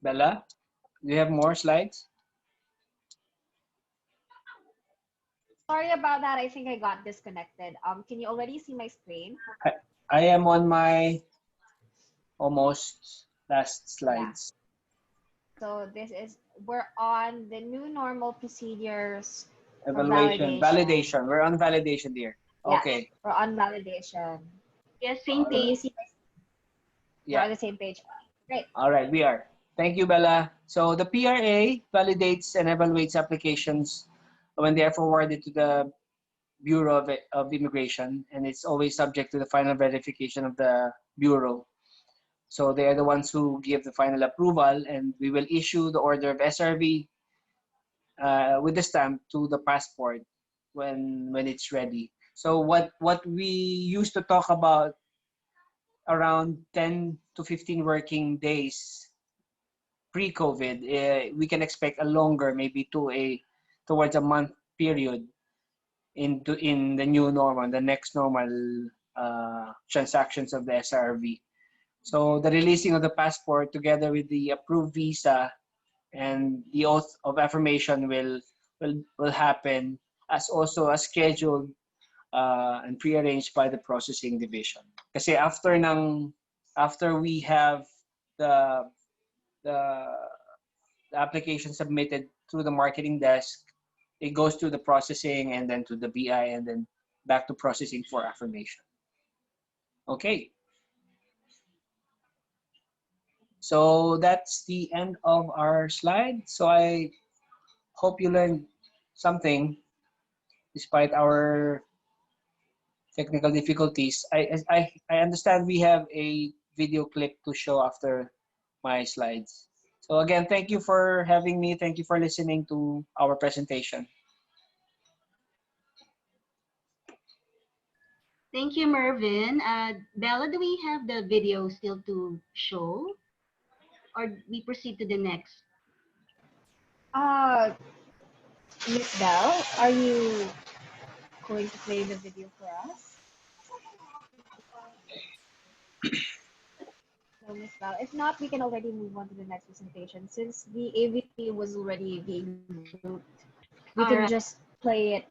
Bella, do you have more slides? Sorry about that. I think I got disconnected. Can you already see my screen? I am on my almost last slides. Yeah. So we're on the new normal procedures Evaluation, validation. We're on validation here. Yeah, Okay. we're on validation. Yes, same page. We're on the same page. Great. All right, we are. Thank you, Bella. So the PRA validates and evaluates applications when they are forwarded to the Bureau of Immigration, and it's always subject to the final verification of the Bureau. So they are the ones who give the final approval, and we will issue the order of SRV with the stamp to the passport when it's ready. So what we used to talk about around 10 to 15 working days pre-COVID, we can expect a longer, maybe towards a month period in the new normal, the next normal transactions of the SRRV. So the releasing of the passport together with the approved visa and the oath of affirmation will happen as also as scheduled and prearranged by the processing division. Kasi after we have the application submitted through the marketing desk, it goes to the processing and then to the BI and then back to processing for affirmation. Okay. So that's the end of our slide. So I hope you learned something despite our technical difficulties. I understand we have a video clip to show after my slides. So again, thank you for having me. Thank you for listening to our presentation. Thank you, Mervin. Bella, do we have the video still to show? Or we proceed to the next? Miss Bell, are you going to play the video for us? So, Miss Bell, if not, we can already move on to the next presentation. Since the AVP was already being grouped, we can just play it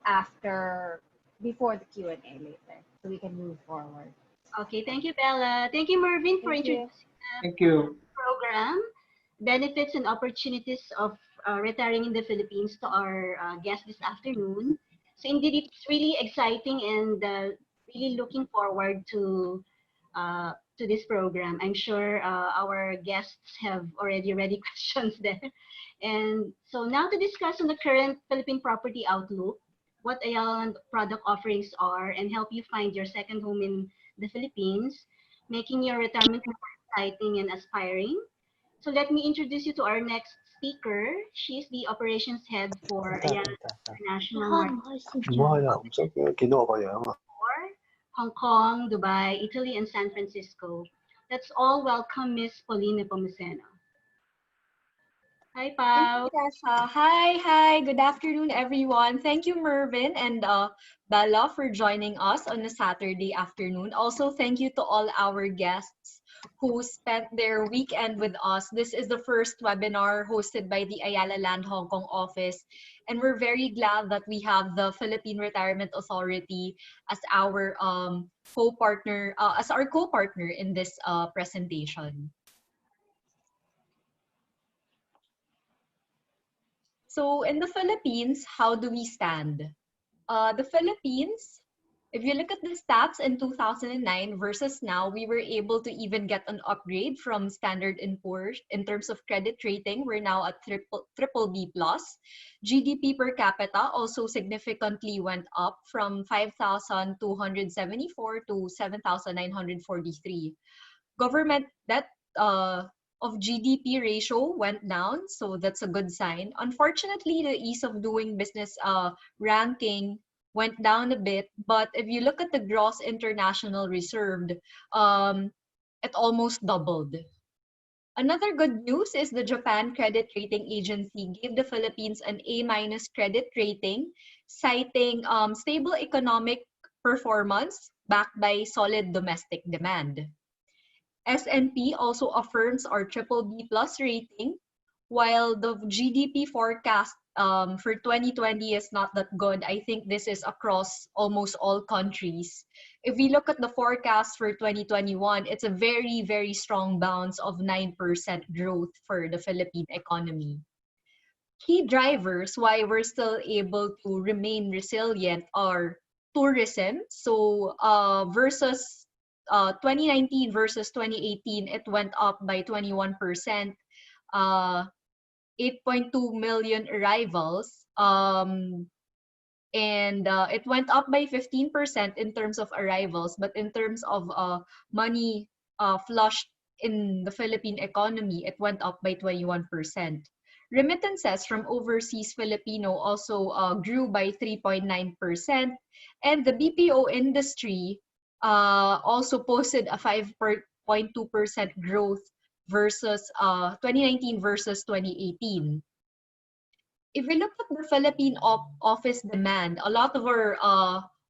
before the Q&A later, so we can move forward. Okay, thank you, Bella. Thank you, Mervin, for Thank you. introducing Thank you. the program, benefits and opportunities of retiring in the Philippines to our guest this afternoon. So indeed, it's really exciting and really looking forward to this program. I'm sure our guests have already ready questions there. And so now to discuss on the current Philippine property outlook, what Ayala product offerings are, and help you find your second home in the Philippines, making your retirement more exciting and aspiring. So let me introduce you to our next speaker. She's the operations head for Ayala International Market for Hong Kong, Dubai, Italy, and San Francisco. Let's all welcome Miss Paulina Pomoceno. Hi, Pao. Hi, good afternoon, everyone. Thank you, Mervin and Bella, for joining us on a Saturday afternoon. Also, thank you to all our guests who spent their weekend with us. This is the first webinar hosted by the Ayala Land Hong Kong office, and we're very glad that we have the Philippine Retirement Authority as our co-partner in this presentation. So in the Philippines, how do we stand? The Philippines, if you look at the stats in 2009 versus now, we were able to even get an upgrade from Standard & Poor's in terms of credit rating. We're now at triple B plus. GDP per capita also significantly went up from 5,274 to 7,943. Government debt of GDP ratio went down, so that's a good sign. Unfortunately, the ease of doing business ranking went down a bit, but if you look at the gross international reserve, it almost doubled. Another good news is the Japan Credit Rating Agency gave the Philippines an A- credit rating, citing stable economic performance backed by solid domestic demand. S&P also affirms our triple B plus rating, while the GDP forecast for 2020 is not that good. I think this is across almost all countries. If we look at the forecast for 2021, it's a very, very strong bounce of 9% growth for the Philippine economy. Key drivers why we're still able to remain resilient are tourism. So versus 2019 versus 2018, it went up by 21%, 8.2 million arrivals, and it went up by 15% in terms of arrivals, but in terms of money flushed in the Philippine economy, it went up by 21%. Remittances from overseas Filipino also grew by 3.9%, and the BPO industry also posted a 5.2% growth versus 2019 versus 2018. If we look at the Philippine office demand, a lot of our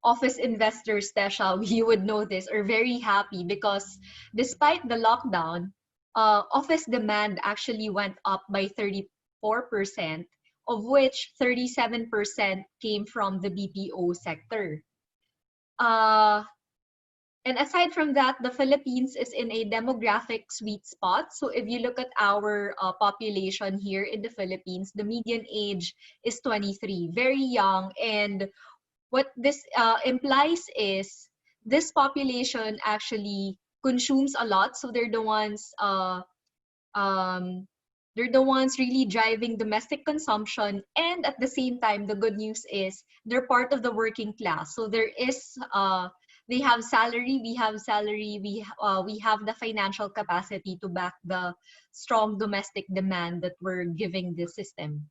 office investors, Tesha, you would know this, are very happy because despite the lockdown, office demand actually went up by 34%, of which 37% came from the BPO sector. And aside from that, the Philippines is in a demographic sweet spot. So if you look at our population here in the Philippines, the median age is 23, very young. And what this implies is this population actually consumes a lot. So they're the ones really driving domestic consumption. And at the same time, the good news is they're part of the working class. So there is they have salary, we have salary, we have the financial capacity to back the strong domestic demand that we're giving the system.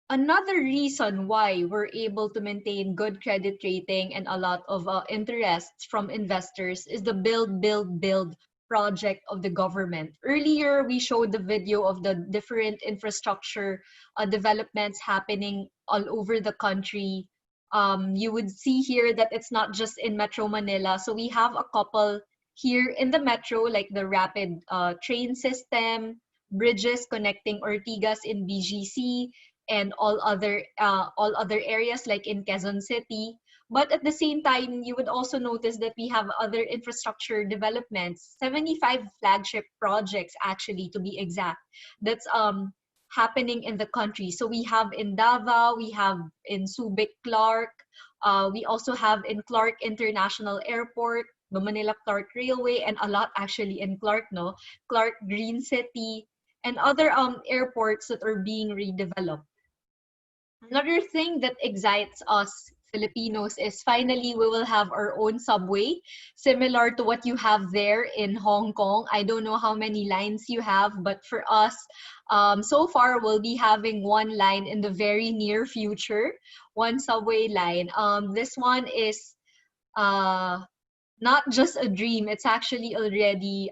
Another reason why we're able to maintain good credit rating and a lot of interest from investors is the build project of the government. Earlier, we showed the video of the different infrastructure developments happening all over the country. You would see here that it's not just in Metro Manila. So we have a couple here in the metro, like the rapid train system, bridges connecting Ortigas in BGC, and all other areas like in Quezon City. But at the same time, you would also notice that we have other infrastructure developments, 75 flagship projects actually to be exact, that's happening in the country. So we have in Davao, we have in Subic Clark, we also have in Clark International Airport, the Manila Clark Railway, and a lot actually in Clark, no? Clark Green City, and other airports that are being redeveloped. Another thing that excites us Filipinos is finally we will have our own subway, similar to what you have there in Hong Kong. I don't know how many lines you have, but for us, so far we'll be having one line in the very near future, one subway line. This one is uh, not just a dream, it's actually already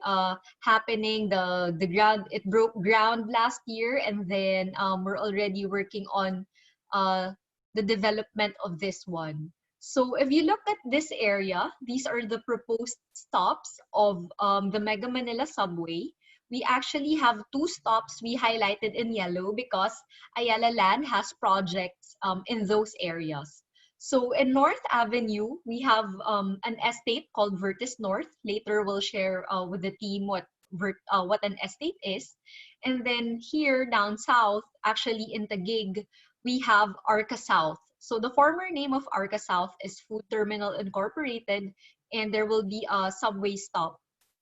happening. The ground, it broke ground last year, and then we're already working on uh, the development of this one. So if you look at this area, these are the proposed stops of the Mega Manila subway. We actually have two stops we highlighted in yellow because Ayala Land has projects in those areas. So in North Avenue, we have an estate called Vertis North. Later, we'll share with the team what an estate is. And then here down south, actually in Taguig, we have Arca South. So the former name of Arca South is Food Terminal Incorporated, and there will be a subway stop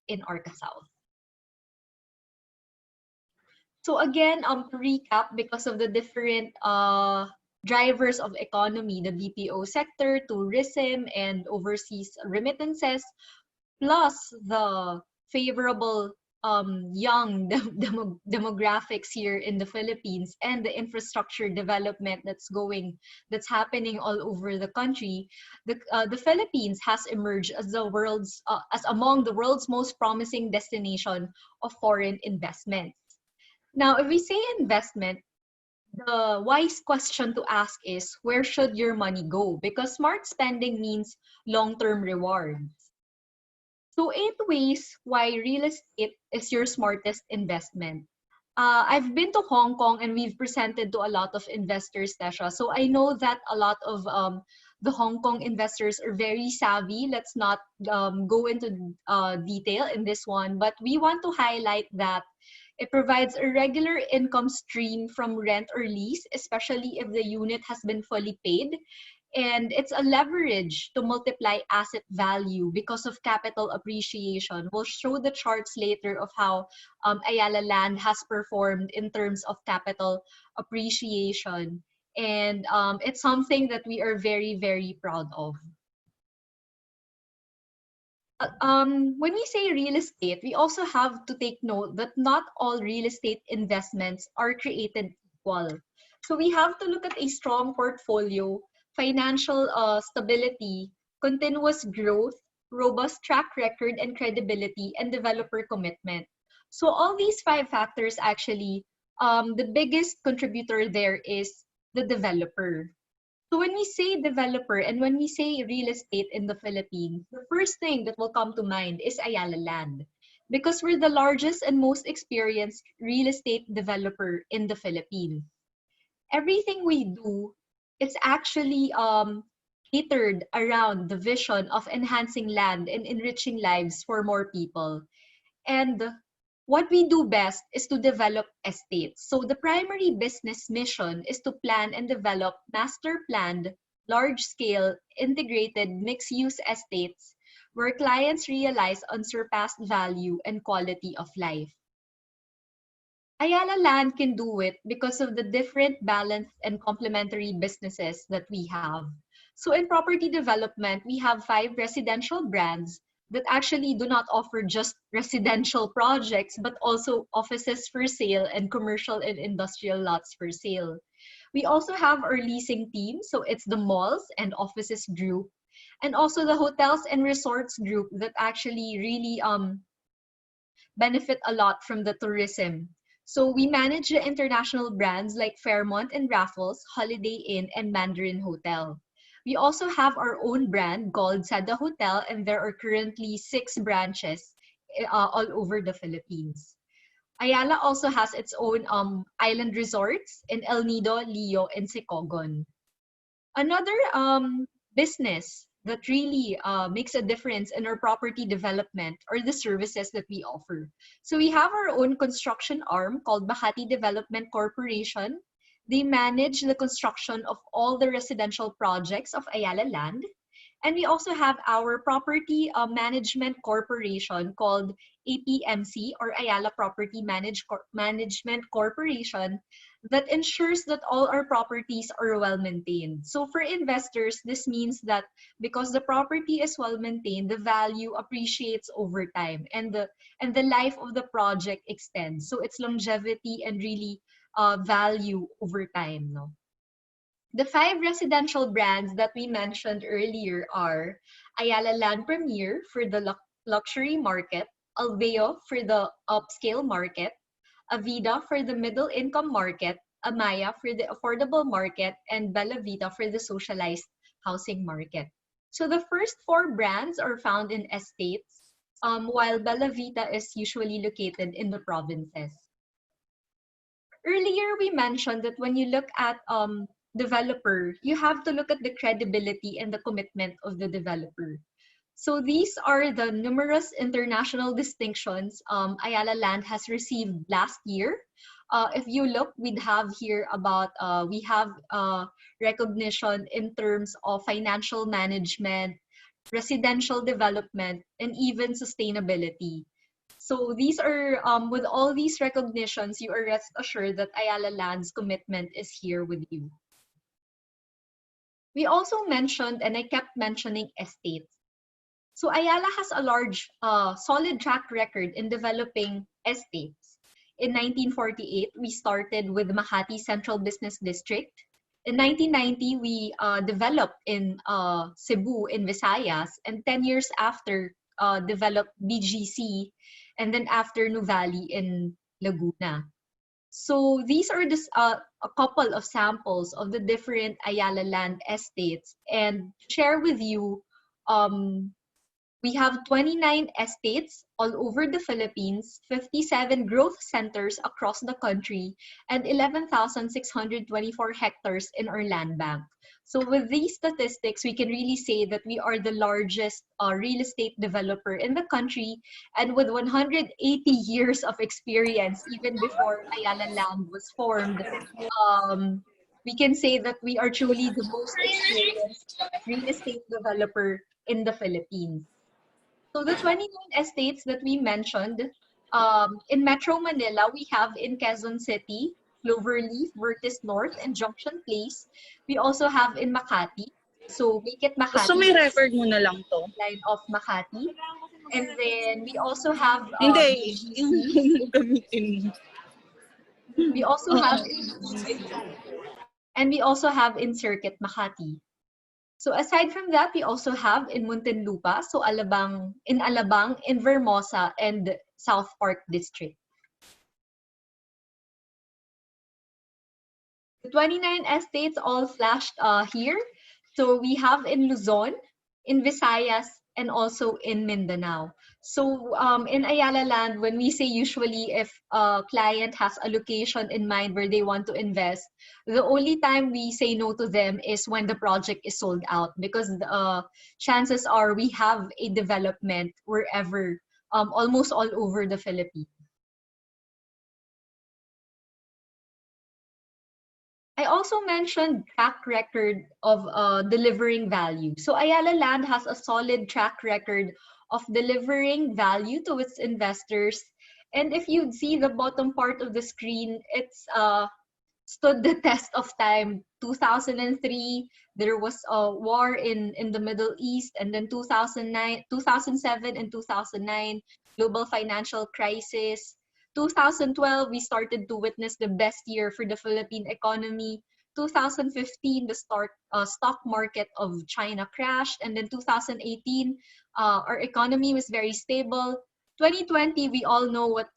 in Arca South. So again, to recap, because of the different drivers of economy, the BPO sector, tourism, and overseas remittances, plus the favorable young demographics here in the Philippines and the infrastructure development that's happening all over the country, the Philippines has emerged as as among the world's most promising destination of foreign investment. Now, if we say investment, the wise question to ask is, where should your money go? Because smart spending means long-term rewards. So 8 ways why real estate is your smartest investment. I've been to Hong Kong and we've presented to a lot of investors, Tasha. So I know that a lot of the Hong Kong investors are very savvy. Let's not go into detail in this one, but we want to highlight that it provides a regular income stream from rent or lease, especially if the unit has been fully paid. And it's a leverage to multiply asset value because of capital appreciation. We'll show the charts later of how Ayala Land has performed in terms of capital appreciation. And it's something that we are very, very proud of. When we say real estate, we also have to take note that not all real estate investments are created equal. So we have to look at a strong portfolio, financial stability, continuous growth, robust track record and credibility, and developer commitment. So all these 5 factors actually, the biggest contributor there is the developer. So when we say developer and when we say real estate in the Philippines, the first thing that will come to mind is Ayala Land, because we're the largest and most experienced real estate developer in the Philippines. Everything we do, it's actually catered around the vision of enhancing land and enriching lives for more people. And what we do best is to develop estates. So the primary business mission is to plan and develop master planned, large-scale, integrated mixed-use estates where clients realize unsurpassed value and quality of life. Ayala Land can do it because of the different balanced and complementary businesses that we have. So in property development, we have 5 residential brands that actually do not offer just residential projects, but also offices for sale and commercial and industrial lots for sale. We also have our leasing team, so it's the malls and offices group, and also the hotels and resorts group that actually really benefit a lot from the tourism. So we manage the international brands like Fairmont and Raffles, Holiday Inn, and Mandarin Hotel. We also have our own brand called Sada Hotel, and there are currently 6 branches all over the Philippines. Ayala also has its own island resorts in El Nido, Leo, and Sicogon. Another business that really makes a difference in our property development are the services that we offer. So we have our own construction arm called Makati Development Corporation. They manage the construction of all the residential projects of Ayala Land. And we also have our property management corporation called APMC, or Ayala Property Management Corporation, that ensures that all our properties are well maintained. So for investors, this means that because the property is well maintained, the value appreciates over time, and the life of the project extends. So its longevity and really value over time. No? The 5 residential brands that we mentioned earlier are Ayala Land Premier for the luxury market, Alveo for the upscale market, Avida for the middle income market, Amaya for the affordable market, and Bella Vita for the socialized housing market. So the first 4 brands are found in estates, while Bella Vita is usually located in the provinces. Earlier, we mentioned that when you look at developer, you have to look at the credibility and the commitment of the developer. So these are the numerous international distinctions Ayala Land has received last year. If you look, we'd have here about, we have recognition in terms of financial management, residential development, and even sustainability. So these are, with all these recognitions, you are rest assured that Ayala Land's commitment is here with you. We also mentioned, and I kept mentioning, estates. So Ayala has a large, solid track record in developing estates. In 1948, we started with Makati Central Business District. In 1990, we developed in Cebu in Visayas, and 10 years after, developed BGC, and then after Nuvali in Laguna. So these are just a couple of samples of the different Ayala Land estates. And to share with you, we have 29 estates all over the Philippines, 57 growth centers across the country, and 11,624 hectares in our land bank. So with these statistics, we can really say that we are the largest real estate developer in the country, and with 180 years of experience, even before Ayala Land was formed, we can say that we are truly the most experienced real estate developer in the Philippines. So the 29 estates that we mentioned, in Metro Manila, we have in Quezon City, Cloverleaf, Vertis North, and Junction Place. We also have in Makati. So make it Makati. So may record mo na lang to. Line of Makati. And then we also have Hindi, yung gamitin mo. We also have in and we also have in Circuit Makati. So aside from that, we also have in Muntinlupa, so Alabang, in Vermosa, and South Park District. The 29 estates all flashed here. So we have in Luzon, in Visayas, and also in Mindanao. So in Ayala Land, when we say usually if a client has a location in mind where they want to invest, the only time we say no to them is when the project is sold out, because chances are we have a development wherever, almost all over the Philippines. I also mentioned track record of delivering value. So Ayala Land has a solid track record of delivering value to its investors. And if you'd see the bottom part of the screen, it's stood the test of time. 2003, there was a war in the Middle East, and then 2007 and 2009, global financial crisis. 2012, we started to witness the best year for the Philippine economy. 2015, the stock market of China crashed, and then 2018, our economy was very stable. 2020, we all know what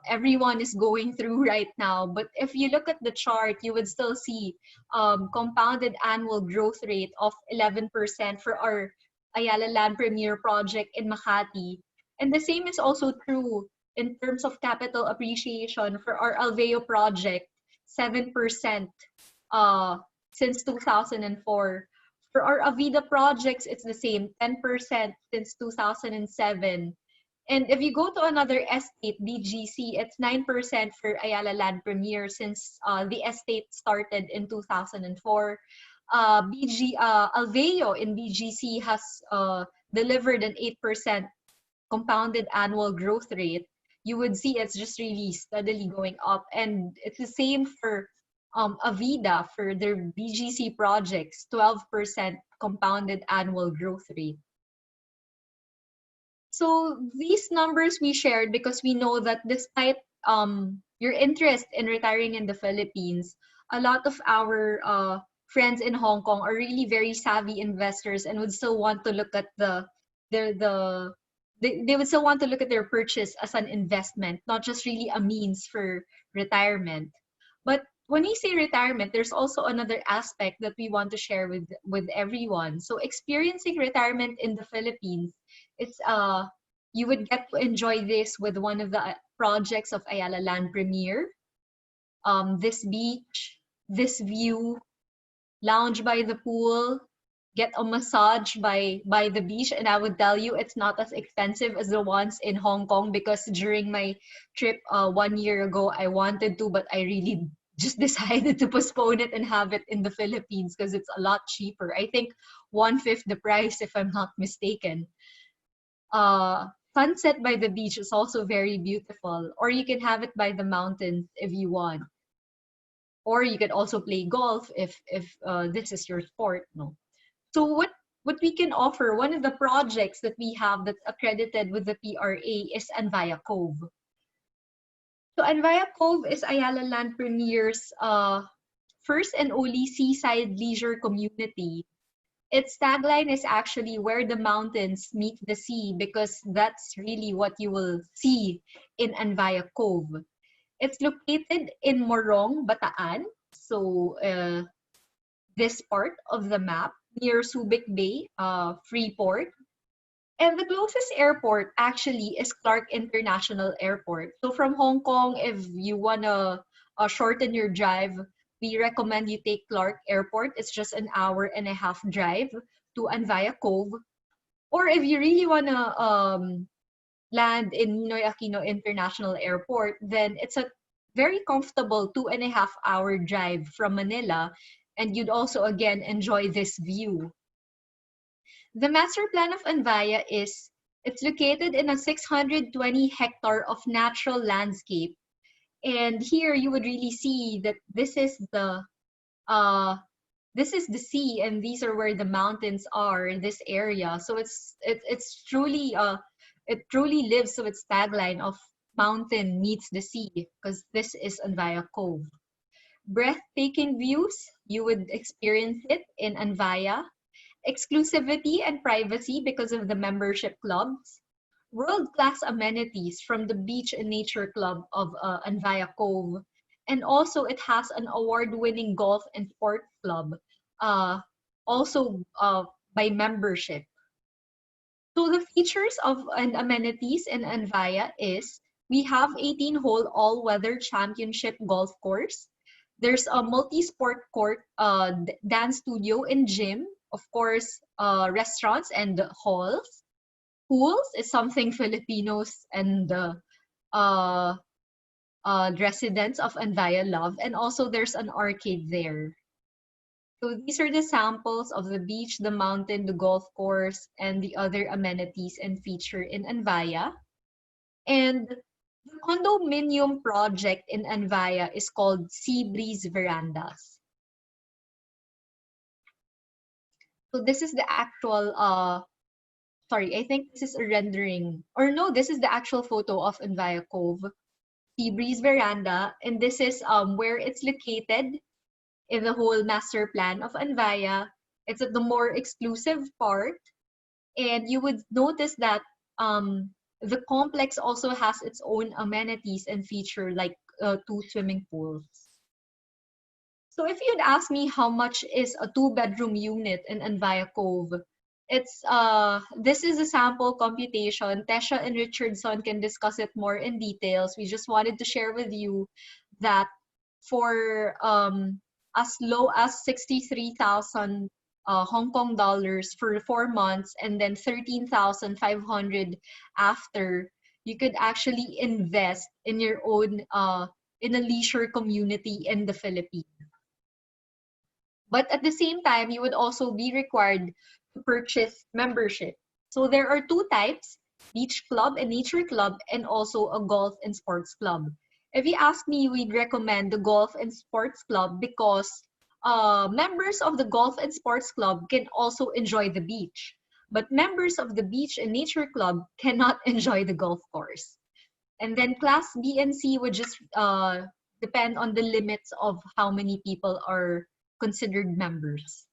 everyone is going through right now. But if you look at the chart, you would still see compounded annual growth rate of 11% for our Ayala Land Premier project in Makati. And the same is also true in terms of capital appreciation for our Alveo project, 7% since 2004. For our Avida projects, it's the same, 10% since 2007. And if you go to another estate, BGC, it's 9% for Ayala Land Premier since the estate started in 2004. Alveo in BGC has delivered an 8% compounded annual growth rate. You would see it's just really steadily going up. And it's the same for Avida for their BGC projects, 12% compounded annual growth rate. So these numbers we shared because we know that despite your interest in retiring in the Philippines, a lot of our friends in Hong Kong are really very savvy investors and would still want to look at they would still want to look at their purchase as an investment, not just really a means for retirement. But when we say retirement, there's also another aspect that we want to share with everyone. So experiencing retirement in the Philippines, it's you would get to enjoy this with one of the projects of Ayala Land Premier. This beach, this view, lounge by the pool, get a massage by the beach. And I would tell you, it's not as expensive as the ones in Hong Kong, because during my trip 1 year ago, I wanted to, but I really just decided to postpone it and have it in the Philippines because it's a lot cheaper. I think 1/5 the price, if I'm not mistaken. Sunset by the beach is also very beautiful, or you can have it by the mountains if you want. Or you can also play golf if this is your sport, no? So what we can offer, one of the projects that we have that's accredited with the PRA is Anvaya Cove. So Anvaya Cove is Ayala Land Premier's first and only seaside leisure community. Its tagline is actually where the mountains meet the sea, because that's really what you will see in Anvaya Cove. It's located in Morong, Bataan, so this part of the map, near Subic Bay, Freeport. And the closest airport actually is Clark International Airport. So from Hong Kong, if you want to shorten your drive, we recommend you take Clark Airport. It's just an 1.5 hour drive to Anvaya Cove. Or if you really want to land in Ninoy Aquino International Airport, then it's a very comfortable 2.5 hour drive from Manila. And you'd also, again, enjoy this view. The master plan of Anvaya it's located in a 620 hectare of natural landscape. And here you would really see that this is the sea, and these are where the mountains are in this area. So it's truly it truly lives to its tagline of mountain meets the sea, because this is Anvaya Cove. Breathtaking views, you would experience it in Anvaya. Exclusivity and privacy because of the membership clubs. World-class amenities from the Beach and Nature Club of Anvaya Cove. And also it has an award-winning golf and sports club, also by membership. So the features of and amenities in Anvaya is we have 18-hole all-weather championship golf course. There's a multi-sport court, dance studio and gym. Of course, restaurants and halls. Pools is something Filipinos and residents of Anvaya love. And also there's an arcade there. So these are the samples of the beach, the mountain, the golf course, and the other amenities and feature in Anvaya. And the condominium project in Anvaya is called Sea Breeze Verandas. So this is the actual, sorry, I think this is a rendering, or no, this is the actual photo of Anvaya Cove, Sea Breeze Veranda, and this is where it's located in the whole master plan of Anvaya. It's at the more exclusive part, and you would notice that the complex also has its own amenities and feature like 2 swimming pools. So if you'd ask me how much is a 2-bedroom unit in Anvaya Cove, This is a sample computation. Tesha and Richardson can discuss it more in details. We just wanted to share with you that for as low as 63,000 Hong Kong dollars for 4 months, and then 13,500 after, you could actually invest in your own in a leisure community in the Philippines. But at the same time, you would also be required to purchase membership. So there are two types: beach club and nature club, and also a golf and sports club. If you ask me, we'd recommend the golf and sports club because members of the golf and sports club can also enjoy the beach. But members of the beach and nature club cannot enjoy the golf course. And then class B and C would just depend on the limits of how many people are considered members.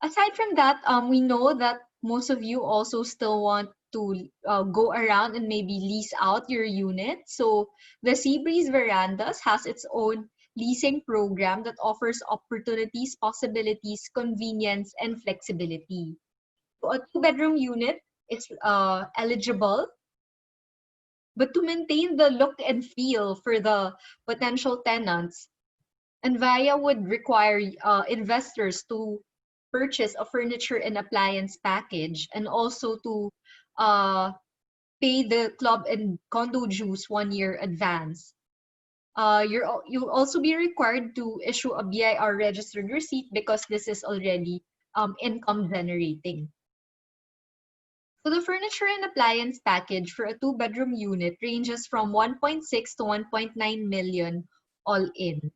Aside from that, we know that most of you also still want to go around and maybe lease out your unit. So the Seabreeze Verandas has its own leasing program that offers opportunities, possibilities, convenience, and flexibility. So a two-bedroom unit is eligible, but to maintain the look and feel for the potential tenants, Envia would require investors to purchase a furniture and appliance package, and also to pay the club and condo dues 1 year advance. You'll also be required to issue a BIR registered receipt because this is already income generating. So the furniture and appliance package for a two-bedroom unit ranges from 1.6 to 1.9 million all in.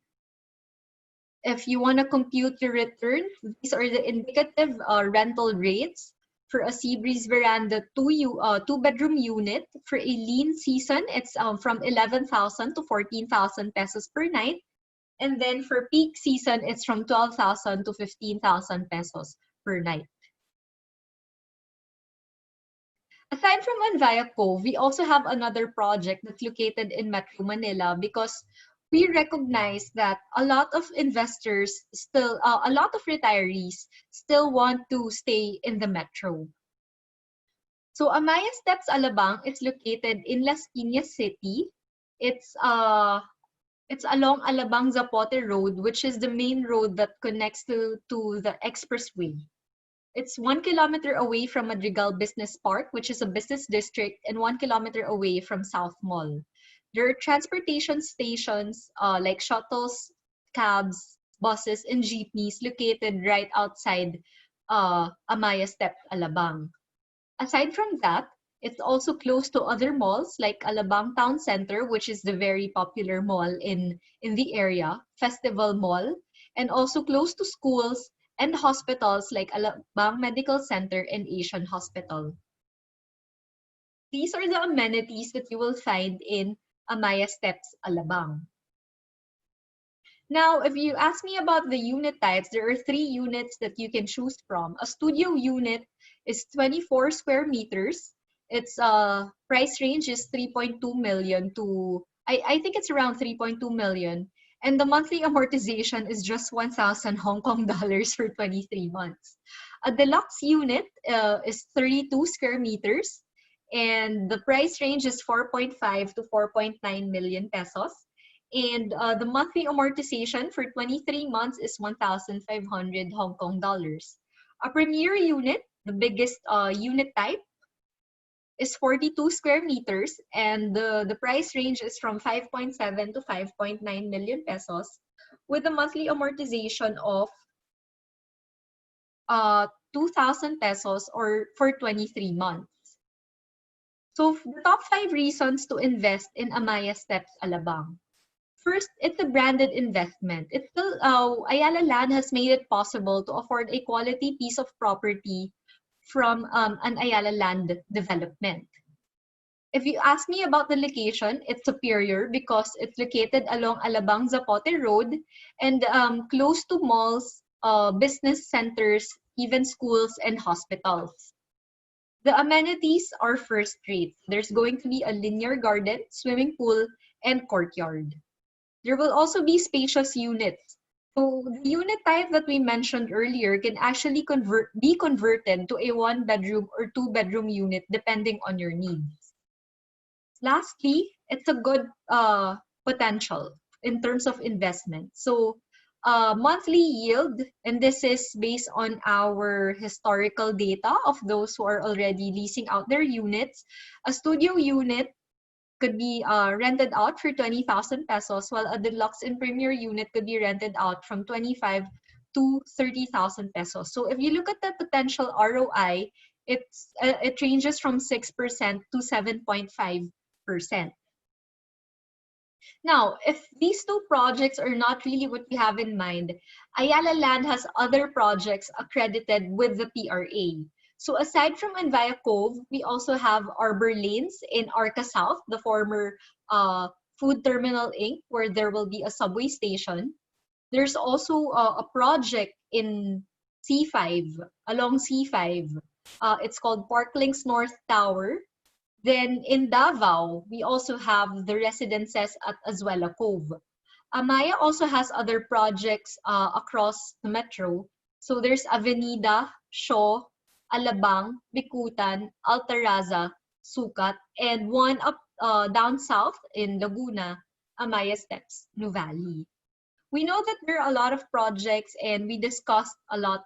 If you want to compute your return, these are the indicative rental rates for a Seabreeze Veranda two-bedroom unit. For a lean season, it's from 11,000 to 14,000 pesos per night. And then for peak season, it's from 12,000 to 15,000 pesos per night. Aside from Envia Cove, we also have another project that's located in Metro Manila because we recognize that a lot of investors still, a lot of retirees still want to stay in the metro. So Amaya Steps Alabang is located in Las Piñas City. It's along Alabang Zapote Road, which is the main road that connects to the expressway. It's 1 kilometer away from Madrigal Business Park, which is a business district, and 1 kilometer away from South Mall. There are transportation stations like shuttles, cabs, buses, and jeepneys located right outside Amaya Steps Alabang. Aside from that, it's also close to other malls like Alabang Town Center, which is the very popular mall in the area, Festival Mall, and also close to schools and hospitals like Alabang Medical Center and Asian Hospital. These are the amenities that you will find in Amaya Steps Alabang. Now, if you ask me about the unit types, there are 3 units that you can choose from. A studio unit is 24 square meters. Its price range is 3.2 million to, I think it's around 3.2 million. And the monthly amortization is just 1,000 Hong Kong dollars for 23 months. A deluxe unit is 32 square meters, and the price range is 4.5 to 4.9 million pesos. And the monthly amortization for 23 months is 1,500 Hong Kong dollars. A premier unit, the biggest unit type, is 42 square meters, and the price range is from 5.7 to 5.9 million pesos, with a monthly amortization of 2,000 pesos or for 23 months. So the top 5 reasons to invest in Amaya Steps Alabang. First, it's a branded investment. It's still, Ayala Land has made it possible to afford a quality piece of property from an Ayala Land development. If you ask me about the location, it's superior because it's located along Alabang Zapote Road and close to malls, business centers, even schools and hospitals. The amenities are first rate. There's going to be a linear garden, swimming pool, and courtyard. There will also be spacious units So the unit type that we mentioned earlier can actually be converted to a 1-bedroom or 2-bedroom unit depending on your needs. Lastly, it's a good potential in terms of investment. So monthly yield, and this is based on our historical data of those who are already leasing out their units. A studio unit could be rented out for 20,000 pesos, while a deluxe and premier unit could be rented out from 25 to 30,000 pesos. So if you look at the potential ROI, it ranges from 6% to 7.5%. Now, if these two projects are not really what you have in mind, Ayala Land has other projects accredited with the PRA. So aside from Anvaya Cove, we also have Arbor Lanes in Arca South, the former Food Terminal Inc., where there will be a subway station. There's also a project in C5, along C5. It's called Parklinks North Tower. Then in Davao, we also have the residences at Azuela Cove. Amaya also has other projects across the metro. So there's Avenida, Shaw, Alabang, Bikutan, Altaraza, Sukat, and one up down south in Laguna, Amaya Steps, Nuvali. We know that there are a lot of projects, and we discussed a lot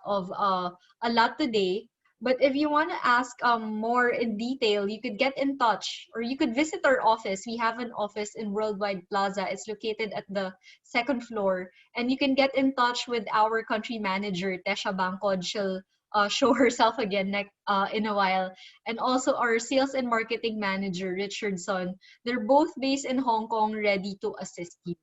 today. But if you want to ask more in detail, you could get in touch, or you could visit our office. We have an office in Worldwide Plaza. It's located at the 2nd floor, and you can get in touch with our country manager, Tesha Bangkod. She'll show herself again in a while, and also our sales and marketing manager, Richardson. They're both based in Hong Kong, ready to assist you.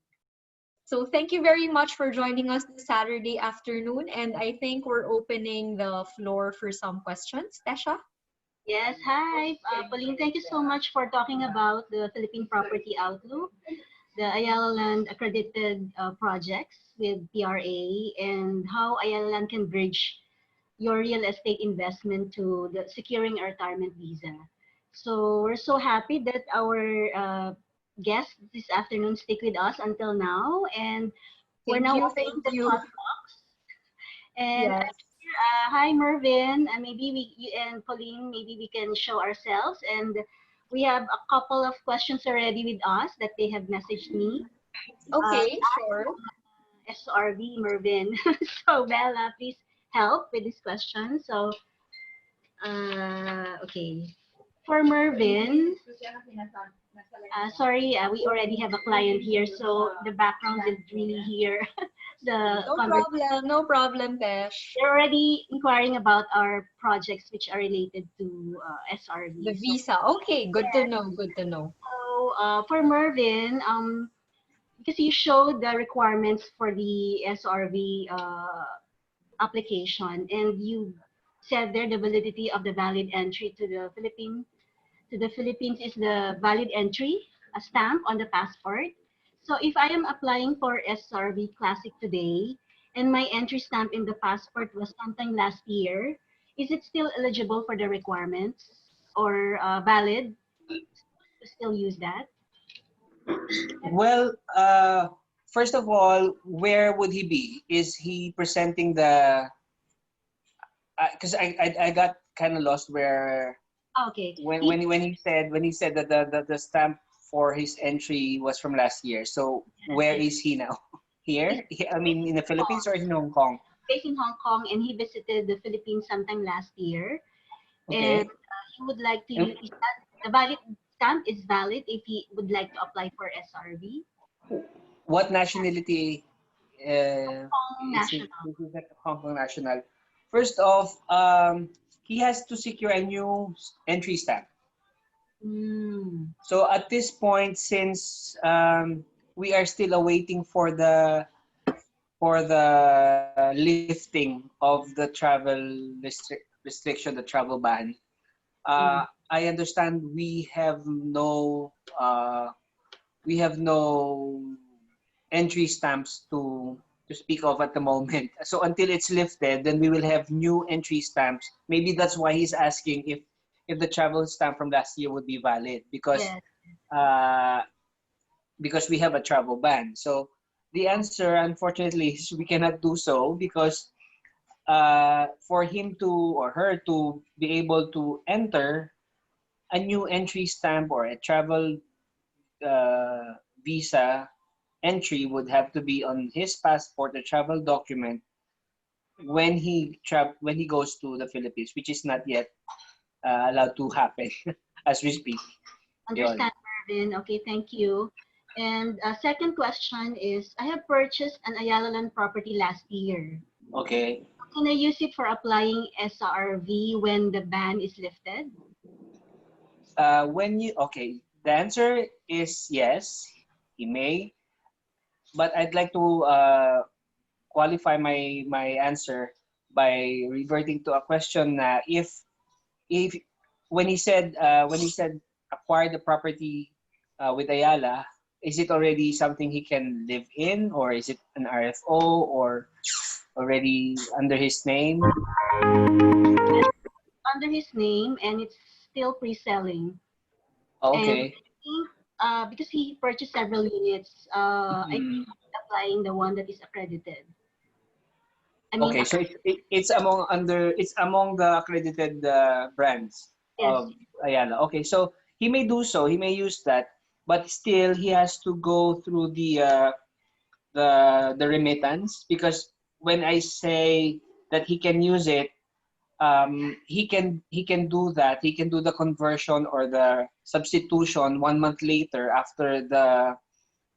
So thank you very much for joining us this Saturday afternoon. And I think we're opening the floor for some questions. Tesha? Yes, hi. Pauline, thank you so much for talking about the Philippine Property Outlook, the Ayala Land accredited projects with PRA, and how Ayala Land can bridge your real estate investment to the securing a retirement visa. So we're so happy that our guests this afternoon stick with us until now, and we're now opening the chat box. And yes. Hi Mervin, maybe you and Pauline, maybe we can show ourselves, and we have a couple of questions already with us that they have messaged me. Okay, sure. SRRV Mervin. So Bella, please help with this question. So okay, for Mervin, sorry, we already have a client here, so the background is really here. No problem, Tesh. They're already inquiring about our projects which are related to SRV. The visa. Okay, good to know. Good to know. So for Mervin, because you showed the requirements for the SRV application, and you said there the validity of the valid entry to the Philippines is the valid entry, a stamp on the passport. So if I am applying for SRV Classic today, and my entry stamp in the passport was sometime last year, is it still eligible for the requirements, or valid to still use that? Well, first of all, where would he be? Is he presenting the? Because I got kind of lost where. Okay. When he said that the stamp for his entry was from last year. So where is he now? Here? I mean, in the Philippines or in Hong Kong? Based in Hong Kong, and he visited the Philippines sometime last year. Okay. And he would like to use that. The valid stamp is valid if he would like to apply for SRV. What nationality? Hong Kong national. Hong Kong national. First off, he has to secure a new entry stamp. So at this point, since we are still awaiting for the lifting of the travel restriction, the travel ban, I understand we have no entry stamps to speak of at the moment. So until it's lifted, then we will have new entry stamps. Maybe that's why he's asking if the travel stamp from last year would be valid, because we have a travel ban. So The answer, unfortunately, is we cannot do so because for him to or her to be able to enter a new entry stamp or a travel visa entry would have to be on his passport, a travel document, when he goes to the Philippines, which is not yet allowed to happen as we speak. Yun. Understand, Marvin. Okay, thank you. And second question is, I have purchased an Ayala land property last year. Okay. Can I use it for applying SRRV when the ban is lifted? The answer is yes, he may, but I'd like to qualify my answer by reverting to a question if when he said acquire the property with Ayala, is it already something he can live in, or is it an RFO, or already under his name? Under his name, and it's still pre-selling. And Okay. I think because he purchased several units, I think he's applying the one that is accredited. I mean, Okay, so it's among the accredited brands yes. of Ayala. Okay, so he may do so. He may use that, but still he has to go through the remittance, because when I say that he can use it, he can do that. He can do the conversion or the substitution 1 month later after the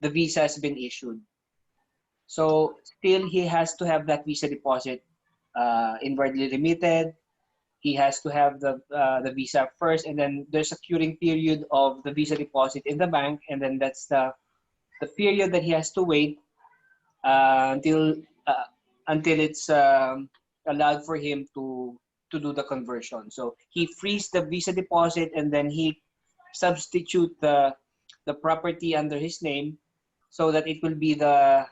visa has been issued. So still he has to have that visa deposit inwardly remitted. He has to have the visa first, and then there's a curing period of the visa deposit in the bank, and then that's the period that he has to wait until it's allowed for him to do the conversion. So he frees the visa deposit, and then he substitute the property under his name so that it will be the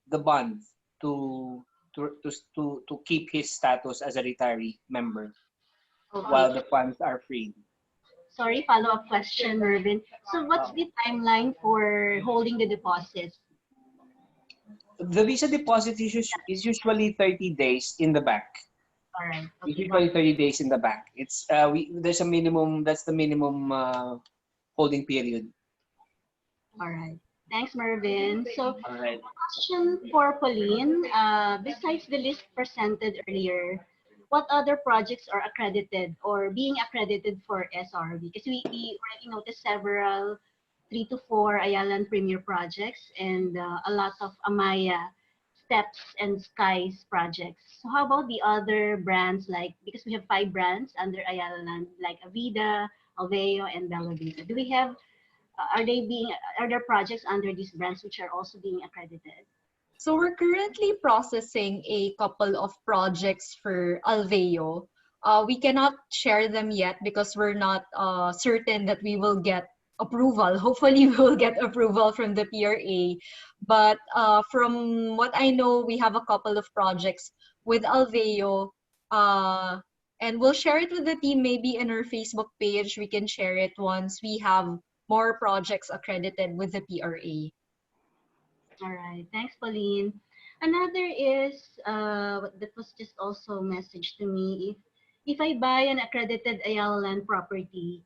bond to to keep his status as a retiree member while Okay. the funds are free. Sorry, follow-up question, Mervin. So what's the timeline for holding the deposit? The visa deposit is usually 30 days in the bank. All right. It's Okay. usually 30 days in the bank. It's there's a minimum. That's the minimum holding period. All right. Thanks, Mervin. So, All right. question for Pauline. Besides the list presented earlier, what other projects are accredited or being accredited for SRV? Because we already noticed several 3 to 4 Ayala Premier projects and a lot of Amaya Steps and Skies projects. So how about the other brands, like, because we have 5 brands under Ayala Land, like Avida, Alveo, and Bella Vita. Do we have are there projects under these brands which are also being accredited? So we're currently processing a couple of projects for Alveo. We cannot share them yet because we're not certain that we will get approval. Hopefully we will get approval from the PRA. But from what I know, we have a couple of projects with Alveo. And we'll share it with the team maybe in our Facebook page. We can share it once we have more projects accredited with the PRA. All right, thanks, Pauline. Another is that was just also messaged to me. If I buy an accredited Ayala land property,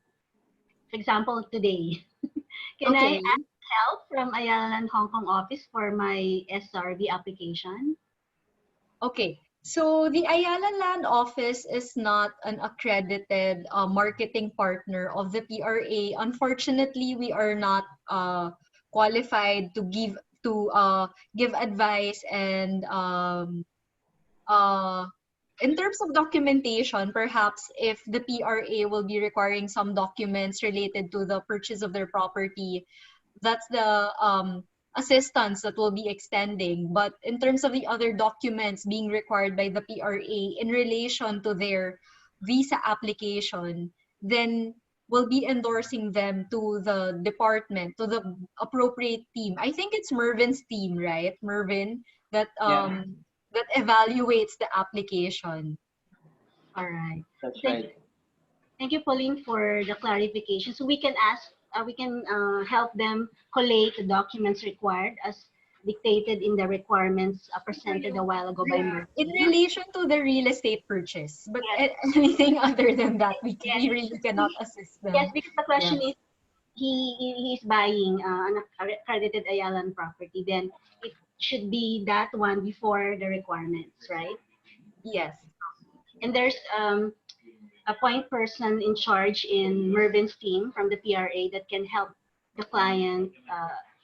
for example, today, can I Okay. ask help from Ayala Land Hong Kong office for my SRV application? Okay. So the Ayala Land Office is not an accredited marketing partner of the PRA. Unfortunately, we are not qualified to give advice and in terms of documentation, perhaps if the PRA will be requiring some documents related to the purchase of their property, that's the assistance that will be extending. But in terms of the other documents being required by the PRA in relation to their visa application, then we'll be endorsing them to the department, to the appropriate team. I think it's Mervin's team, right? Mervin, that Yeah, that evaluates the application. All right. that's Thank right. Thank you, Pauline, for the clarification. So we can ask we can help them collate the documents required as dictated in the requirements presented a while ago by Murphy. In relation to the real estate purchase, but anything other than that, we really cannot assist them. Yes, because the question is, he's buying an accredited Ayala property, then it should be that one before the requirements, right? Yes. And there's a point person in charge in Mervin's team from the PRA that can help the client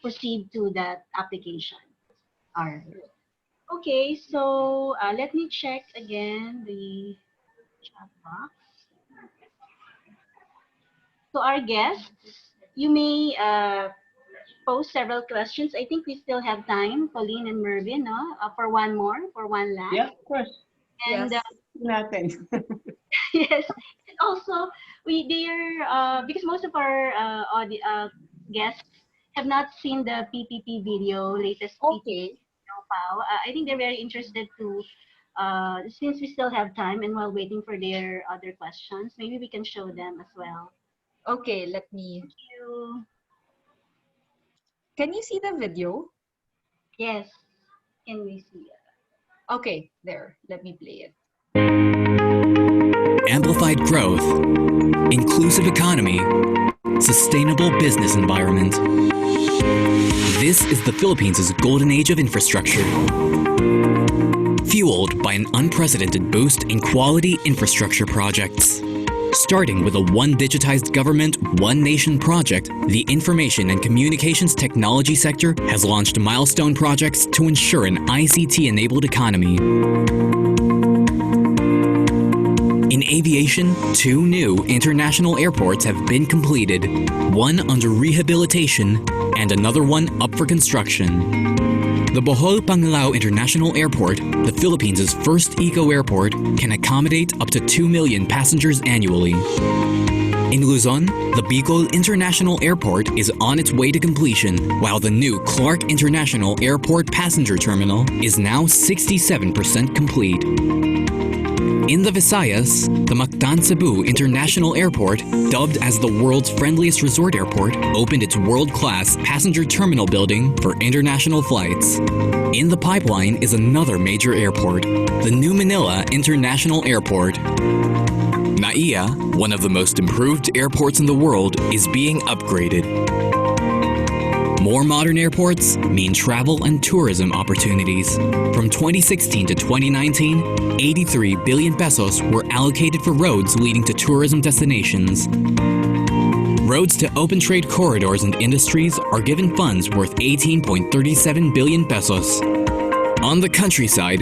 proceed to that application. All right. Okay, so let me check again the chat box. So our guests, you may pose several questions. I think we still have time, Pauline and Mervin, no? For one last. Yeah, of course. And nothing. yes. And also, because most of our guests have not seen the PPP video, latest PPP know-how. I think they're very interested to, since we still have time and while waiting for their other questions, maybe we can show them as well. Okay, let me. Thank you. Can you see the video? Yes. Can we see it? Okay, there. Let me play it. Amplified growth, inclusive economy, sustainable business environment. This is the Philippines' golden age of infrastructure. Fueled by an unprecedented boost in quality infrastructure projects. Starting with a One Digitized Government, One Nation project, the information and communications technology sector has launched milestone projects to ensure an ICT-enabled economy. In aviation, 2 new international airports have been completed, one under rehabilitation and another one up for construction. The Bohol Panglao International Airport, the Philippines' first eco-airport, can accommodate up to 2 million passengers annually. In Luzon, the Bicol International Airport is on its way to completion, while the new Clark International Airport passenger terminal is now 67% complete. In the Visayas, the Mactan Cebu International Airport, dubbed as the world's friendliest resort airport, opened its world-class passenger terminal building for international flights. In the pipeline is another major airport, the New Manila International Airport. NAIA, one of the most improved airports in the world, is being upgraded. More modern airports mean travel and tourism opportunities. From 2016 to 2019, 83 billion pesos were allocated for roads leading to tourism destinations. Roads to open trade corridors and industries are given funds worth 18.37 billion pesos. On the countryside,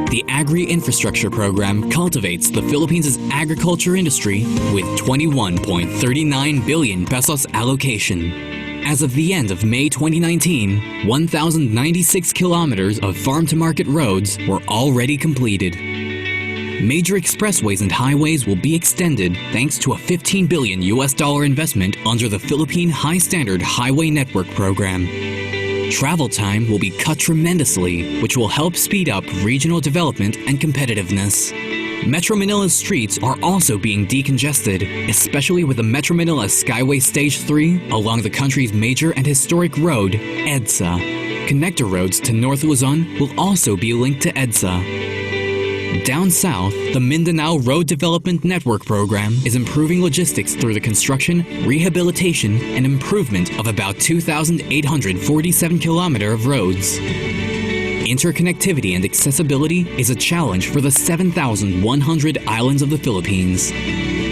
the Agri-Infrastructure Program cultivates the Philippines' agriculture industry with 21.39 billion pesos allocation. As of the end of May 2019, 1,096 kilometers of farm-to-market roads were already completed. Major expressways and highways will be extended thanks to a $15 billion investment under the Philippine High Standard Highway Network Program. Travel time will be cut tremendously, which will help speed up regional development and competitiveness. Metro Manila's streets are also being decongested, especially with the Metro Manila Skyway Stage 3 along the country's major and historic road, EDSA. Connector roads to North Luzon will also be linked to EDSA. Down south, the Mindanao Road Development Network Program is improving logistics through the construction, rehabilitation, and improvement of about 2,847 kilometers of roads. Interconnectivity and accessibility is a challenge for the 7,100 islands of the Philippines.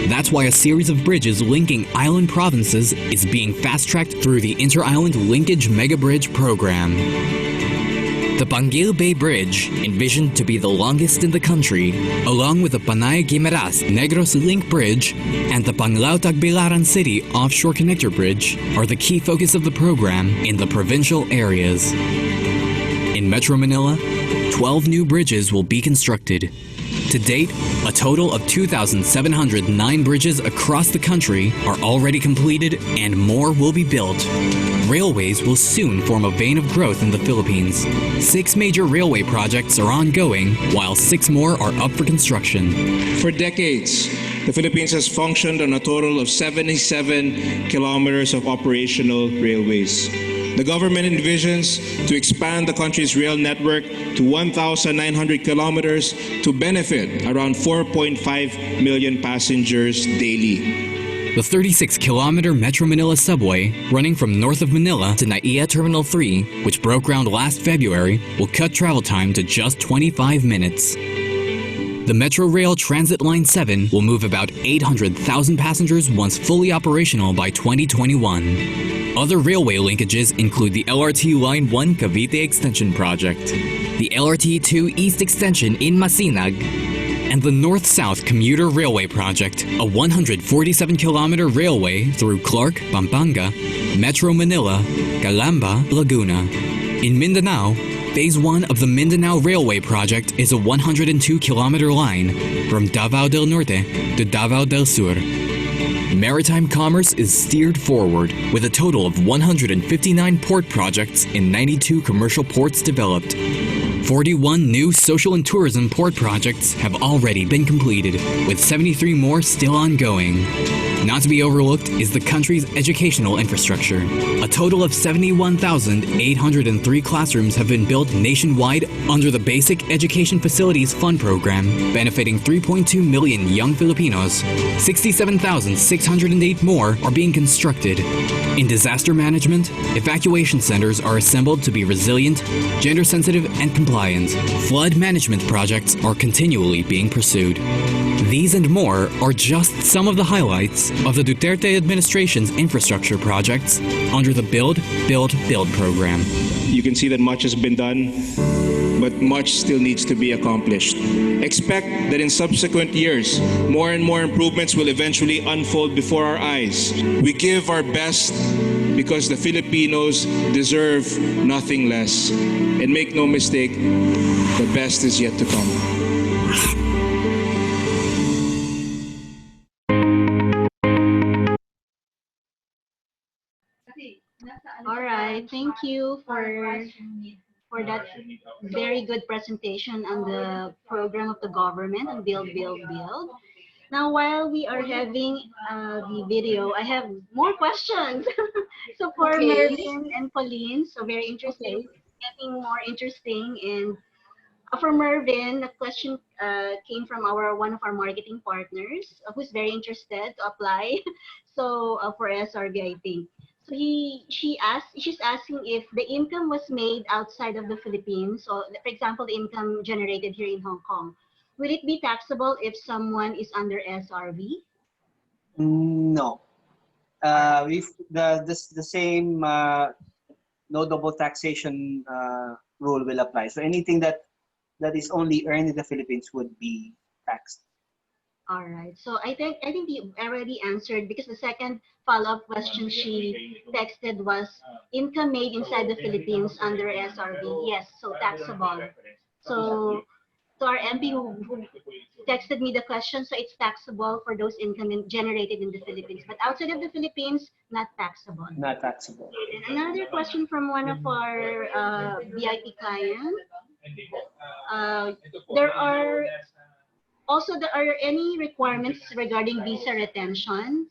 That's why a series of bridges linking island provinces is being fast-tracked through the Inter-Island Linkage Mega Bridge program. The Panguil Bay Bridge, envisioned to be the longest in the country, along with the Panay-Guimaras Negros Link Bridge and the Panglao-Tagbilaran City Offshore Connector Bridge, are the key focus of the program in the provincial areas. In Metro Manila, 12 new bridges will be constructed. To date, a total of 2,709 bridges across the country are already completed and more will be built. Railways will soon form a vein of growth in the Philippines. 6 major railway projects are ongoing, while 6 more are up for construction. For decades, the Philippines has functioned on a total of 77 kilometers of operational railways. The government envisions to expand the country's rail network to 1,900 kilometers to benefit around 4.5 million passengers daily. The 36-kilometer Metro Manila subway, running from north of Manila to NAIA Terminal 3, which broke ground last February, will cut travel time to just 25 minutes. The Metro Rail Transit Line 7 will move about 800,000 passengers once fully operational by 2021. Other railway linkages include the LRT Line 1 Cavite Extension Project, the LRT 2 East Extension in Masinag, and the North-South Commuter Railway Project, a 147-kilometer railway through Clark, Pampanga, Metro Manila, Calamba, Laguna. In Mindanao, Phase 1 of the Mindanao Railway Project is a 102-kilometer line from Davao del Norte to Davao del Sur. Maritime commerce is steered forward with a total of 159 port projects in 92 commercial ports developed. 41 new social and tourism port projects have already been completed, with 73 more still ongoing. Not to be overlooked is the country's educational infrastructure. A total of 71,803 classrooms have been built nationwide under the Basic Education Facilities Fund Program, benefiting 3.2 million young Filipinos. 67,608 more are being constructed. In disaster management, evacuation centers are assembled to be resilient, gender-sensitive, and compliant. Flood management projects are continually being pursued. These and more are just some of the highlights of the Duterte administration's infrastructure projects under the Build, Build, Build program. You can see that much has been done, but much still needs to be accomplished. Expect that in subsequent years, more and more improvements will eventually unfold before our eyes. We give our best because the Filipinos deserve nothing less. And make no mistake, the best is yet to come. All right, thank you for that very good presentation on the program of the government and Build, Build, Build. Now, while we are having the video, I have more questions. So for Okay. Mervin and Pauline, so very interesting, getting more interesting. And for Mervin, the question came from one of our marketing partners who's very interested to apply. So for SRV, I think. So she's asking if the income was made outside of the Philippines. So for example, the income generated here in Hong Kong, will it be taxable if someone is under SRV? No. The same no double taxation rule will apply. So anything that is only earned in the Philippines would be taxed. All right. So I think you already answered, because the second follow-up question she texted was income made inside the Philippines under SRV. Yes, so taxable. So our MP who texted me the question, so it's taxable for those income generated in the Philippines, but outside of the Philippines, not taxable. Not taxable. And another question from one of our VIP clients. There are any requirements regarding visa retention?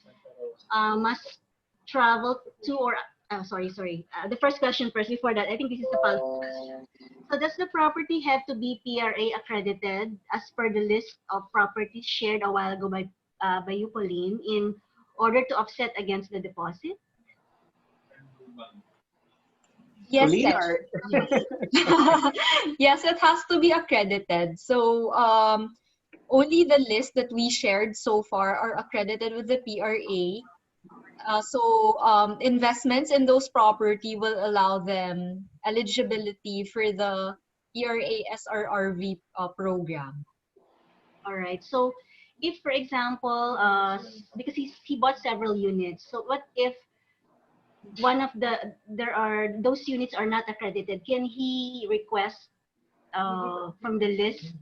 Must travel to or the first question first before that. I think this is the follow-up question. So does the property have to be PRA accredited as per the list of properties shared a while ago by you, Pauline, in order to offset against the deposit? Yes, Pauline, yes, it has to be accredited. So only the list that we shared so far are accredited with the PRA. So investments in those property will allow them eligibility for the PRA SRRV program. All right. So if, for example, because he bought several units, so what if one of those units are not accredited? Can he request from the list?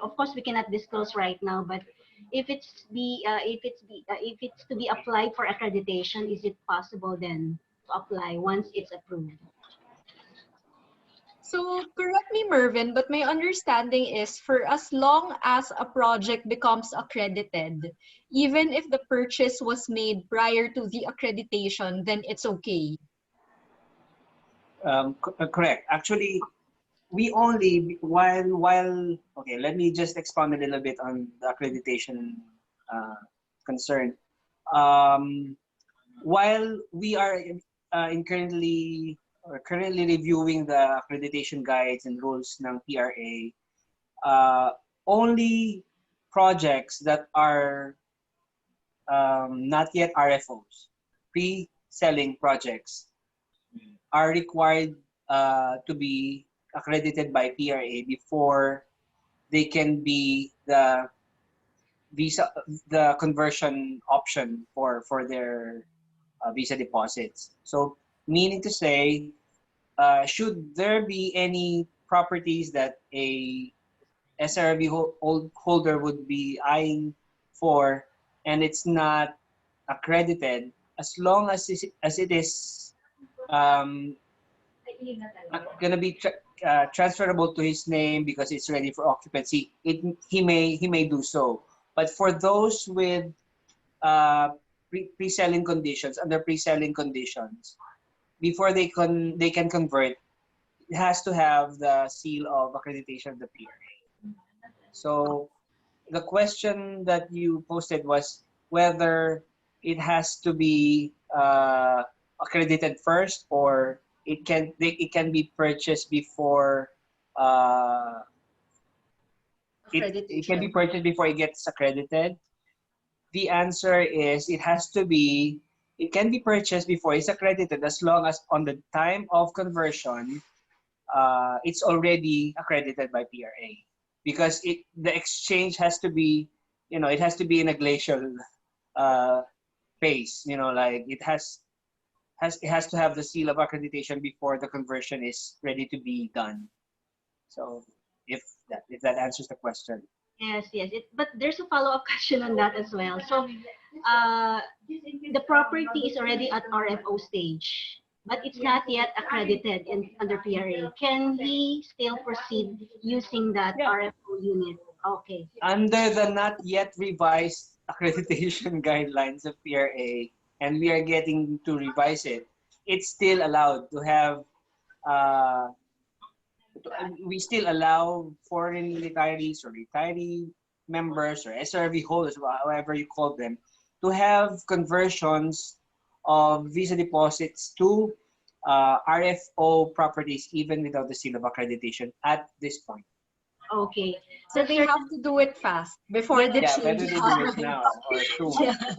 Of course, we cannot disclose right now, but if it's to be applied for accreditation, is it possible then to apply once it's approved? So correct me, Mervin, but my understanding is for as long as a project becomes accredited, even if the purchase was made prior to the accreditation, then it's okay. Correct. Actually, we only while okay. Let me just expound a little bit on the accreditation concern. Um, while we are in currently reviewing the accreditation guides and rules ng PRA, only projects that are not yet RFOs, pre-selling projects, are required to be accredited by PRA before they can be the conversion option for their visa deposits. So meaning to say, should there be any properties that a SRRV holder would be eyeing for and it's not accredited, as long as it is going to be transferable to his name because it's ready for occupancy, he may do so. But for those with pre-selling conditions, under pre-selling conditions, before they can convert, it has to have the seal of accreditation of the PRA. So the question that you posted was whether it has to be accredited first, or it can be purchased before it can be purchased before it gets accredited. The answer is it can be purchased before it's accredited, as long as on the time of conversion it's already accredited by PRA, because the exchange has to be, it has to be in a glacial pace. Like it has to have the seal of accreditation before the conversion is ready to be done. So if that answers the question. Yes, yes. But there's a follow-up question on that as well. So, uh, the property is already at RFO stage, but it's not yet accredited under PRA. Can he still proceed using that RFO unit? Okay. Under the not yet revised accreditation guidelines of PRA, and we are getting to revise it, it's still allowed to have we still allow foreign retirees or retiree members or SRV holders, however you call them, to have conversions of visa deposits to RFO properties even without the seal of accreditation at this point. Okay. So they have to do it fast before the change. Whether they do it now or soon. Yes.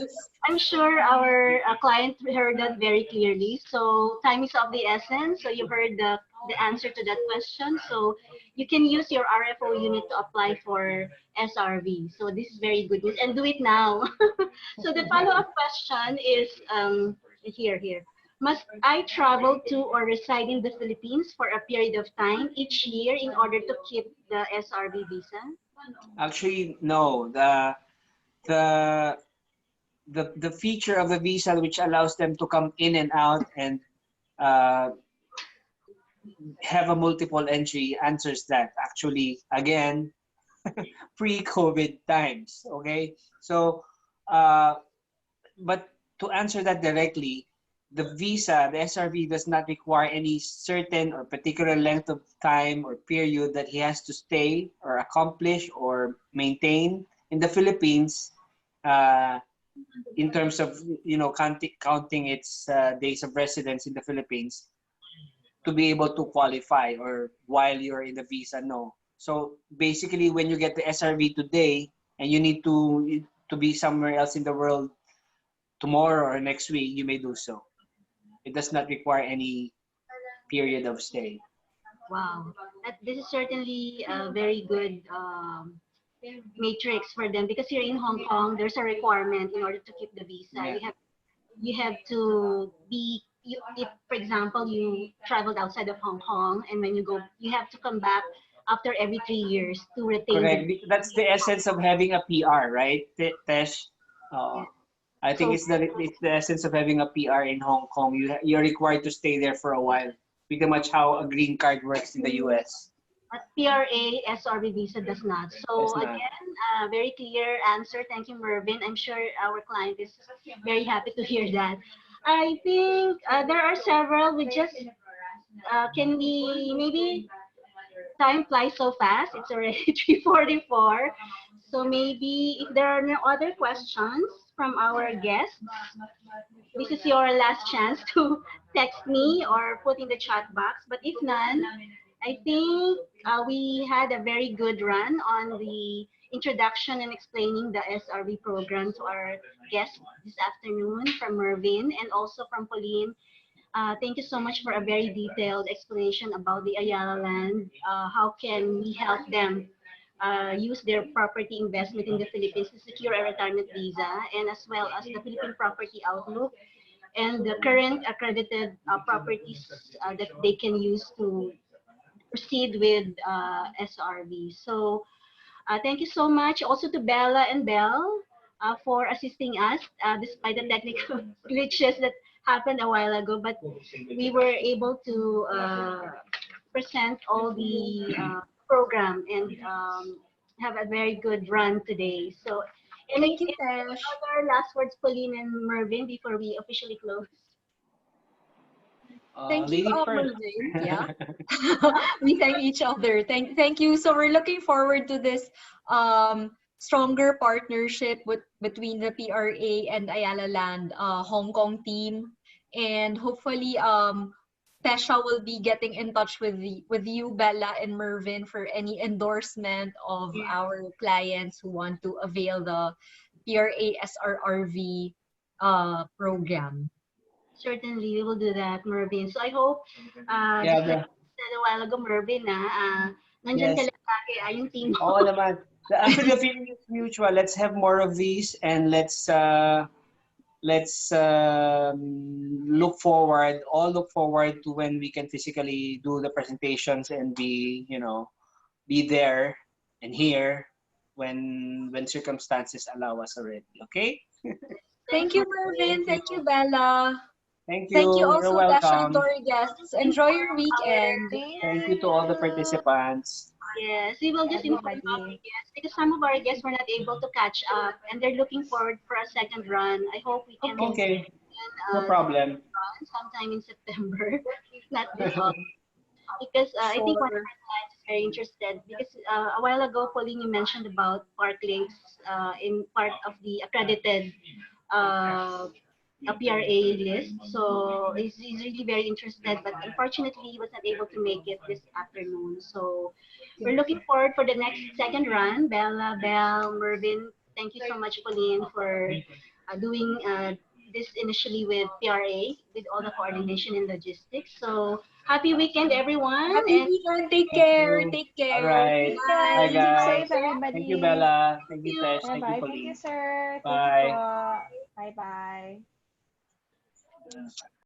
I'm sure our client heard that very clearly. So time is of the essence. So you heard the answer to that question. So you can use your RFO unit to apply for SRV. So this is very good news, and do it now. So the follow-up question is here. Must I travel to or reside in the Philippines for a period of time each year in order to keep the SRV visa? Actually, no. The feature of the visa which allows them to come in and out and have a multiple entry answers that. Actually, again, pre-COVID times. Okay, so but to answer that directly, the SRV does not require any certain or particular length of time or period that he has to stay or accomplish or maintain in the Philippines in terms of counting its days of residence in the Philippines to be able to qualify, or while you're in the visa. No. So basically, when you get the SRV today and you need to be somewhere else in the world tomorrow or next week, you may do so. It does not require any period of stay. Wow, this is certainly a very good matrix for them, because here in Hong Kong, there's a requirement in order to keep the visa. Yeah. You have to be, if for example you traveled outside of Hong Kong, and when you go, you have to come back after every 3 years to retain. Correct. That's the essence of having a PR, right, Tesh? I think it's the essence of having a PR in Hong Kong. You're required to stay there for a while. pretty much how a green card works in the US. But PRA SRV visa does not. So Does not. again, very clear answer. Thank you, Mervin. I'm sure our client is very happy to hear that. I think there are several. We just can we maybe time flies so fast. It's already 3:44. So maybe if there are no other questions from our guests, this is your last chance to text me or put in the chat box. But if none, I think we had a very good run on the introduction and explaining the SRV program to our guests this afternoon from Mervin and also from Pauline. Thank you so much for a very detailed explanation about the Ayala land. How can we help them use their property investment in the Philippines to secure a retirement visa, and as well as the Philippine Property Outlook and the current accredited properties that they can use to proceed with SRV. So thank you so much also to Bella and Belle for assisting us despite the technical glitches that happened a while ago, but we were able to present all the program and have a very good run today. So Thank you, any Tesh. other last words, Pauline and Mervin, before we officially close? Thank you, Lady first. Mervin. Yeah. We thank each other. Thank you. So we're looking forward to this stronger partnership between the PRA and Ayala Land Hong Kong team, and hopefully Tesha will be getting in touch with you, Bella and Mervin, for any endorsement of our clients who want to avail the PRA SRRV program. Certainly, we will do that, Mervin. So I hope, Yeah, just like you said a while ago, Mervin, nandyan ka yes. lang lagi, yung team mo. Oo naman. Actually, the feeling is mutual. Let's have more of these, and let's look forward. All look forward to when we can physically do the presentations and be there and here when circumstances allow us already. Okay. Thank you, Mervin. Thank you, Bella. Thank you. Thank you You're also, Tasha, and to welcome. our guests. Enjoy your weekend. Thank you to all the participants. Yes, we will just inform our guests because some of our guests were not able to catch up and they're looking forward for a second run. I hope we can Okay. No problem. sometime in September, if not this August. Because I think one of our clients is very interested because a while ago, Pauline, you mentioned about Park Links in part of the accredited a PRA list. So he's really very interested, but unfortunately he was not able to make it this afternoon. So we're looking forward for the next second run. Bella, Belle, Mervin, thank you so much, Pauline, for doing this initially with PRA, with all the coordination and logistics. So happy weekend, everyone. Happy weekend. Take care. Take care. All right. Bye. Bye, guys. Safe, everybody. Thank you, Bella. Thank you, Tesh. Thank you, Bye-bye. Thank Pauline. you, sir. Bye. Thank you po. Bye-bye.